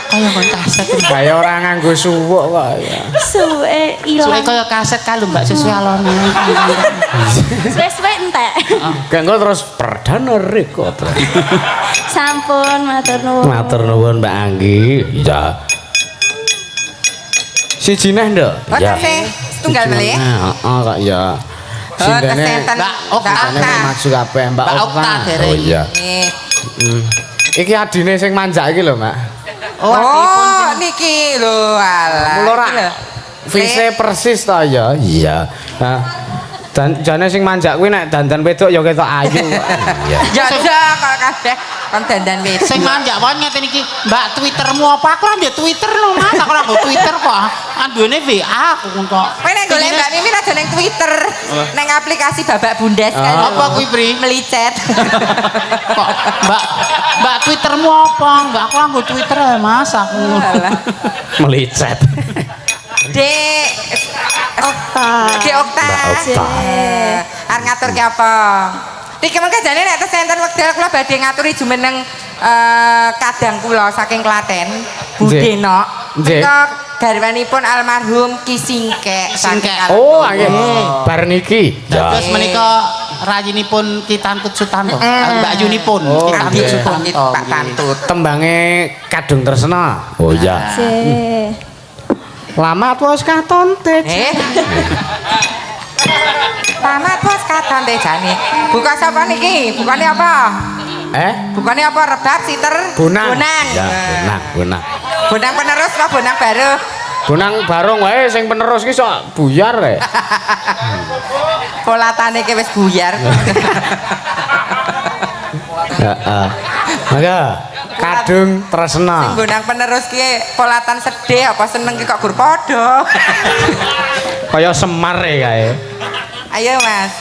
Kaya kon kaset. Kaya ora nganggo suwuk kok ya. Suwe Suwe ilang. kaya kaset kalau Mbak Susi Alona. Suwe entek. Ganggo terus perdana rekod. Sampun matur nuwun. Matur nuwun Mbak Anggi. Iya. Siji neh, Nduk. Oh, tasih tunggal melih. Heeh, kok ya. Oh, Sindene kesenten. Mbak Okta. sindene maksud kabeh Mbak Mbak Okta Okta. dereng. Oh iya. Iki adine sing manjak iki lho, Mbak. Oh, niki lho alah. Mula ra Iki lho. vise persis to ya. Iya. Nah, dan jane sing manjak kuwi nek dandan wedok ya ketok ayu. Iya. Ya kok kabeh kon dandan wedok. Sing manjak wae ngeten iki, Mbak Twittermu apa? Aku ora ndek Twitter lho, Mas. Aku ora nggo Twitter kok. Anduene WA aku kok. Kowe nek golek Mbak Mimin aja ning Twitter. Ning aplikasi Babak Bundes kan. Apa kuwi, Pri? Melicet. Kok Mbak Twittermu apa? Mbak aku ora nggo Twitter ya, Mas. Aku. Alah. Melicet. Dek Okta. Dek Okta. Mbak Okta. Arep ngaturke apa? Niki mengke jane nek tes enten wekdal kula badhe ngaturi jumeneng kadang kula saking Klaten, Budena. Nggih. Menika garwanipun almarhum Ki Singkek. Singkek. saking Oh, almarhum. nggih. Bar niki. Terus menika rayinipun Ki Tantut Sutanto. Mbak Yunipun Oh, Ki Tantut Adik Sutanto. Pak Tantut. Tembange Kadung Tresna. Oh iya. Sih. Lamat wis katon teh. Tamat bos katon deh jane. Buka sapa niki? Bukane apa? Bukane apa? Rebab, siter, Bonang. bonang. Ya, benar, benar. Bonang penerus apa bonang baru? Bonang barong wae sing penerus ki sok buyar rek. Polatane ki wis buyar. Heeh. Maka Kadung Sing Tresna. bonang penerus ki polatan sedih apa seneng ki kok gur padha. Kaya Semar e kae. Ayo Mas.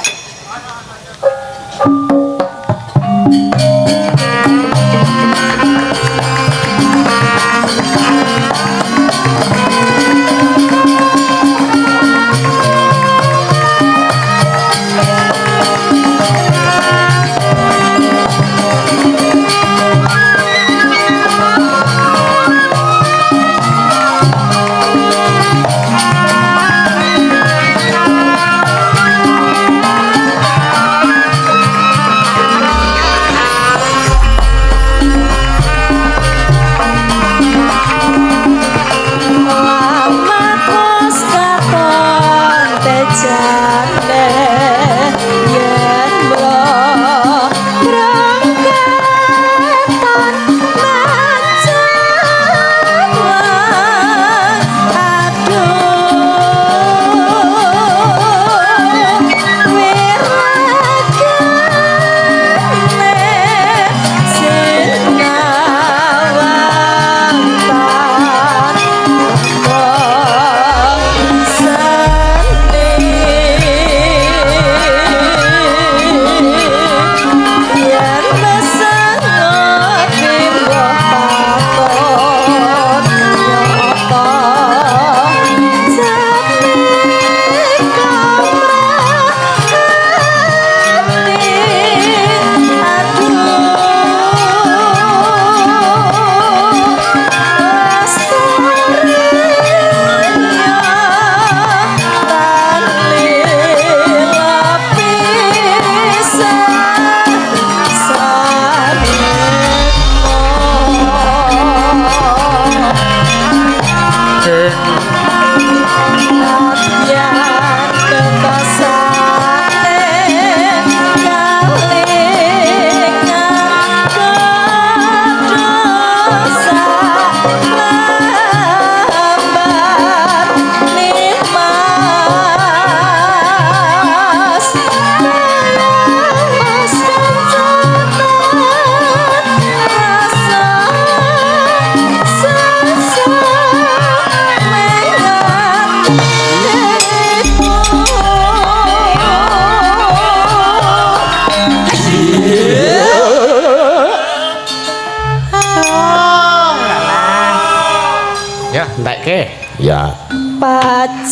Ya, entekke. Ya. Bacaan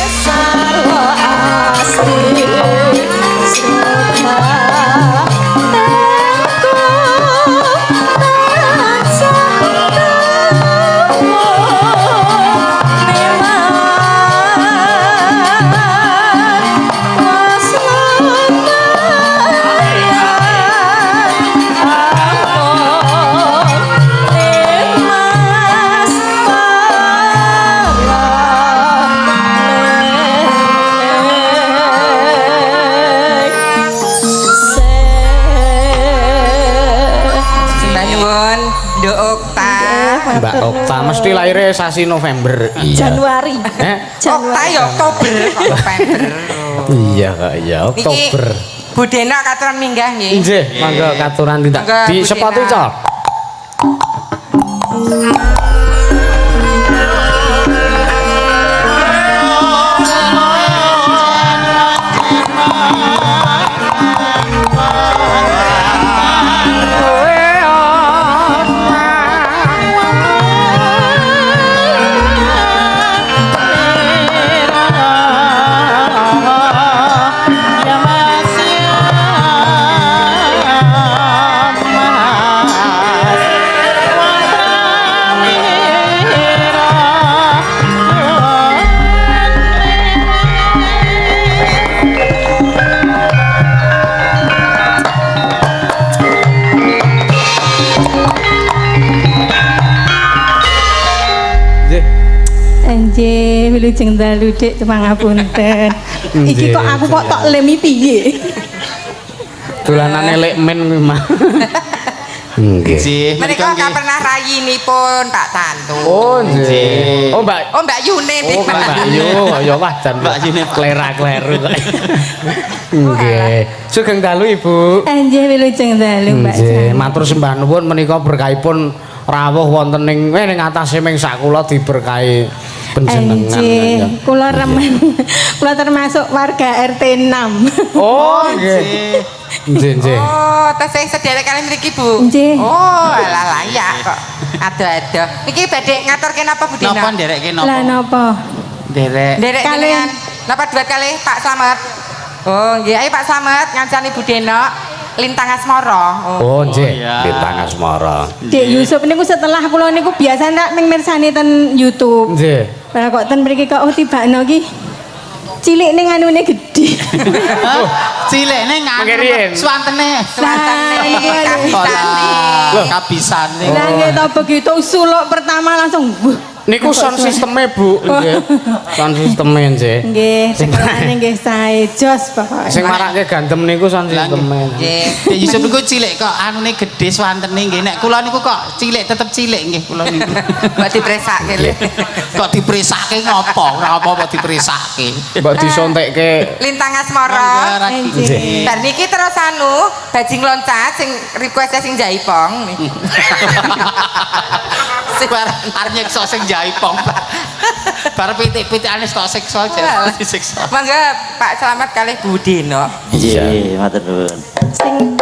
sarwa asli suka mesti lahirnya sasi November. Januari. Okta ya Oktober, November. Iya kak, iya Oktober. Bu Dena katuran minggah nggih. Nggih, mangga katuran tindak Mangga, di Bu sepatu Dena. cok. Anjir, wilujeng dalu Dik, pangapunten. Iki kok aku kok tok lemi piye? Dolanane lek men mah. Nggih. Nggih, Menika gak pernah rayinipun Pak Tantu. Oh nggih. Oh Mbak. Oh Mbak Yune Oh Mbak Yu, ya wah jan Mbak Yune klera-kleru kok. Nggih. Sugeng dalu Ibu. Anjir, wilujeng dalu Mbak. Nggih, matur sembah nuwun menika berkahipun rawuh wonten ning ning atase ming sakula diberkahi panjenengan. Anjir, kula remen. Kula termasuk warga RT 6. Oh nggih. Nggih, nggih. Oh, tesih sederek kalian mriki Bu. Nggih. Oh, alah layak kok. Ada-ada. Niki badhe ngaturke napa Bu Dina? Napa nderekke Lah napa? napa? Derek. Derek Kalih. jenengan. Napa duet kalih Pak Slamet? Oh, nggih. Ayo Pak Slamet ngancani Bu Dena Lintang Asmara. Oh nggih, iya. Bintang Asmara. Dik Yusuf niku setelah kula niku biasa tak ming mirsani ten YouTube. Nggih. Lah kok ten mriki kok tibakno ki cilik ning anune gedhe. Cilik ning Mengerian. swantene. Swantene, kabisane. Kabisane. Lah nggih to begitu suluk pertama langsung Niku sound sisteme Bu, nggih. Sound sisteme nggih. nggih sekolahane nggih sae jos pokoke. Sing marake gandem niku sound sisteme. Nggih. Dik Yusuf niku cilik kok anune gedhe swantene nggih. Nek kula niku kok cilik tetep cilik nggih kula niku. Mbak dipresake lho. Kok dipresake ngopo? Ora apa-apa dipresake. Mbok disontekke Lintang Asmara. Nggih. Bar niki terus anu, bajing loncat sing request sing Jaipong nih. Sing arep nyekso sing Jaipong. Bar pitik-pitikane tok siksa aja disiksa. Mangga Pak Slamet kalih Bu Dena. Iya, matur nuwun. Sing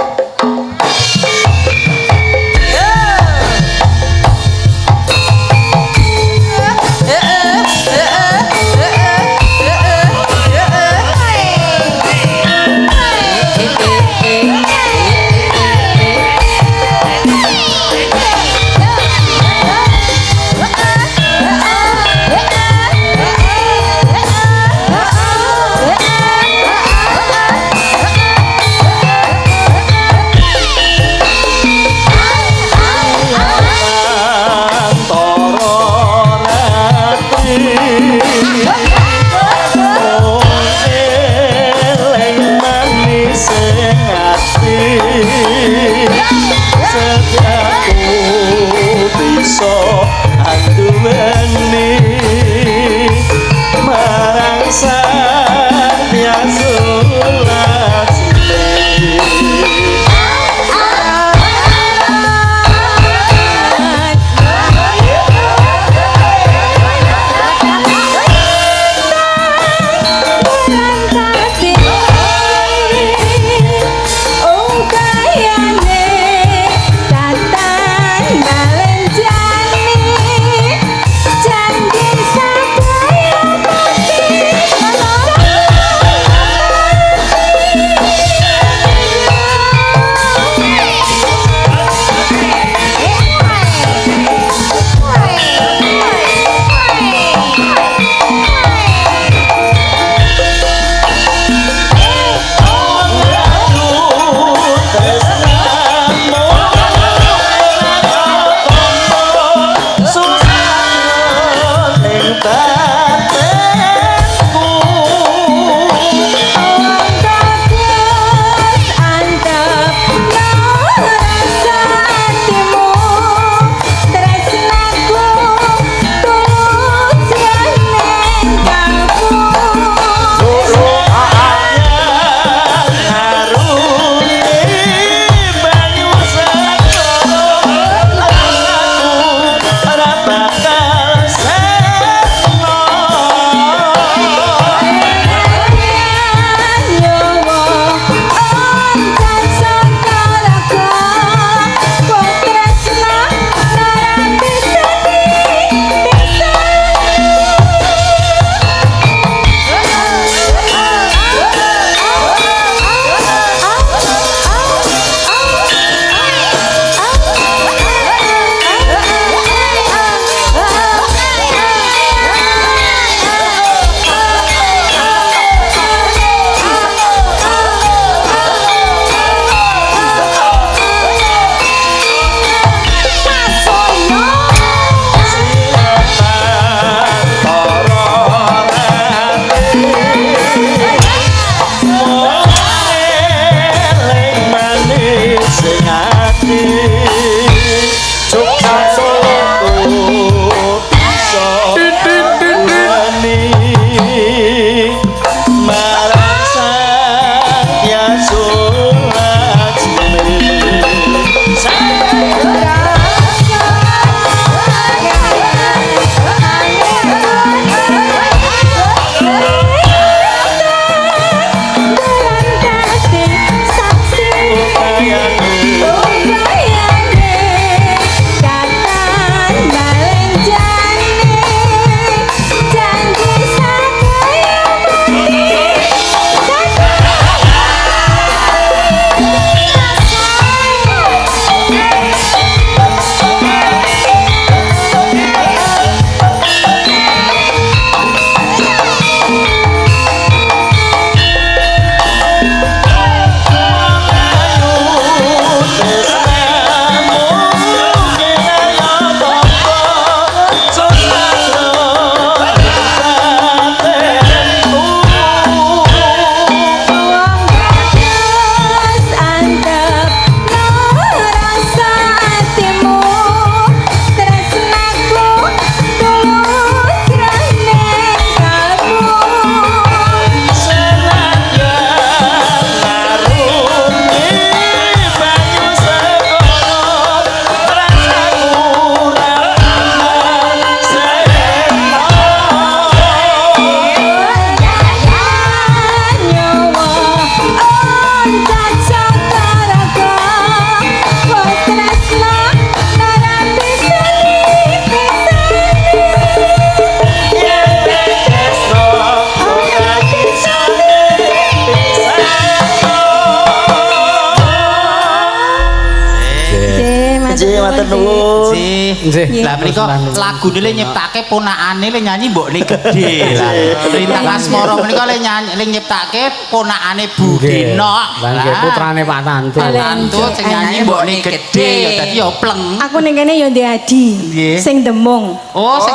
Nggih, matur nuwun. Nggih. Lah menika lagune le nyiptake ponakane le nyanyi mbokne gedhe. Lah Lintang Asmara menika le nyanyi le nyiptake ponakane Budena. Lah nggih putrane Pak Tantu. Tantu sing nyanyi mbokne gedhe ya dadi ya pleng. Aku ning kene ya ndek adi. Nggih. Sing demung. Oh sing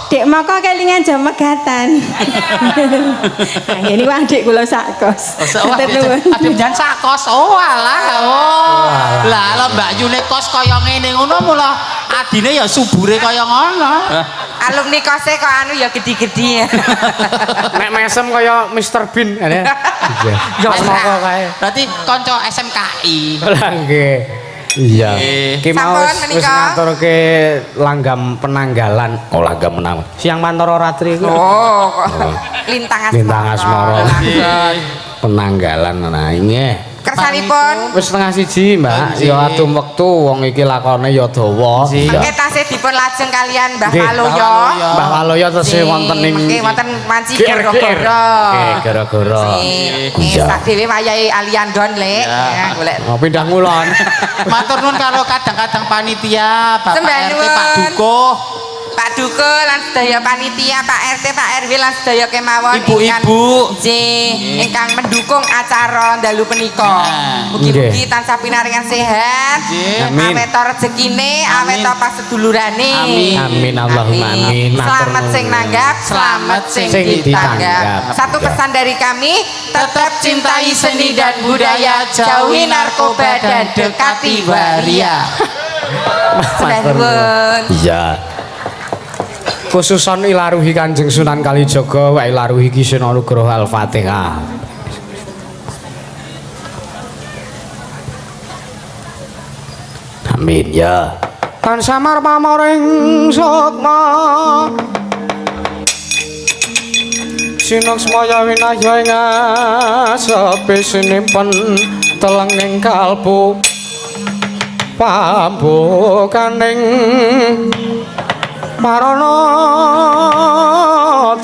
Dek moko kelingan jam megatan. Nah, ini wah adik kula sakos. Adik jangan sakos. Oh alah. Oh. Lah lho Mbak Yune kos kaya ngene ngono mula adine ya subure kaya ngono. Alumni kose kok anu ya gede-gede. Nek mesem kaya Mr Bean ngene. Nggih. Semoko kae. Berarti kanca SMKI. Lah nggih. Iya. Ki mau Sampun wis menika. ngaturke langgam penanggalan. Oh, langgam menang. Siang Mantara Ratri iku. Oh, kok Lintang Asmara. Lintang Asmara. Langsung. Penanggalan nah nggih. Kersanipun Wis setengah siji, Mbak. Ya adum wektu wong iki lakone ya dawa. mengke tasih dipun lajeng kalian Mbah Nggih. Waloyo. Mbah Waloyo tesih wonten ning Mengke wonten wanci GR. gara-gara. Nggih, gara-gara. Iya. Sak dhewe wayahe Aliandon lek. Ya, golek. Oh, pindah ngulon. Matur nuwun karo kadang-kadang panitia, Bapak Sembah RT, nuwun. Pak Dukuh, Pak Duko lan sedaya panitia, Pak RT, Pak RW lan sedaya kemawon Ibu-ibu. nggih ingkang mendukung acara dalu punika. Nah. Mugi-mugi tansah pinaringan sehat. Nggih. Amin. Awet to rezekine, awet to pasedulurane. Amin. Amin Allahumma amin. Matur Selamat nuwun. sing nanggap, selamat sing Sing ditanggap. ditanggap. Satu pesan dari kami, tetap cintai seni dan budaya, jauhi narkoba dan dekati waria. Sudah nuwun. Iya. Khususon ilaruhi Kanjeng Sunan Kalijaga wa ilaruhi Ki Sena Nugroho Al-Fatihah. Amin ya. Tan samar pamoring sukma. Sinong semaya winaya ing asepe sinimpen teleng ing kalbu pambukaning marana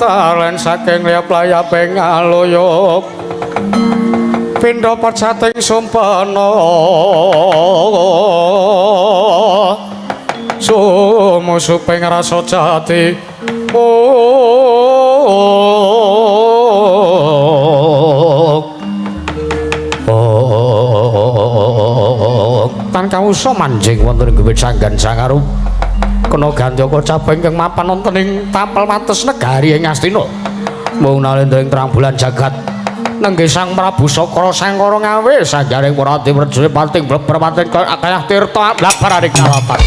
talen saking layap-layaping aluyup pindha pacating sumpena sumusuping rasa jati tan kawusa manjing wonten ing gewit sanggan sangarup kena gandaka cabang kang mapan wonten ing tapel wates negari ing Astina mung nalendra ing terang bulan jagat nenggih Sang Prabu Sakra Sangkara ngawe sanjaring Prati Werjaya pating bleber pating akeh tirta blabaraning kalatan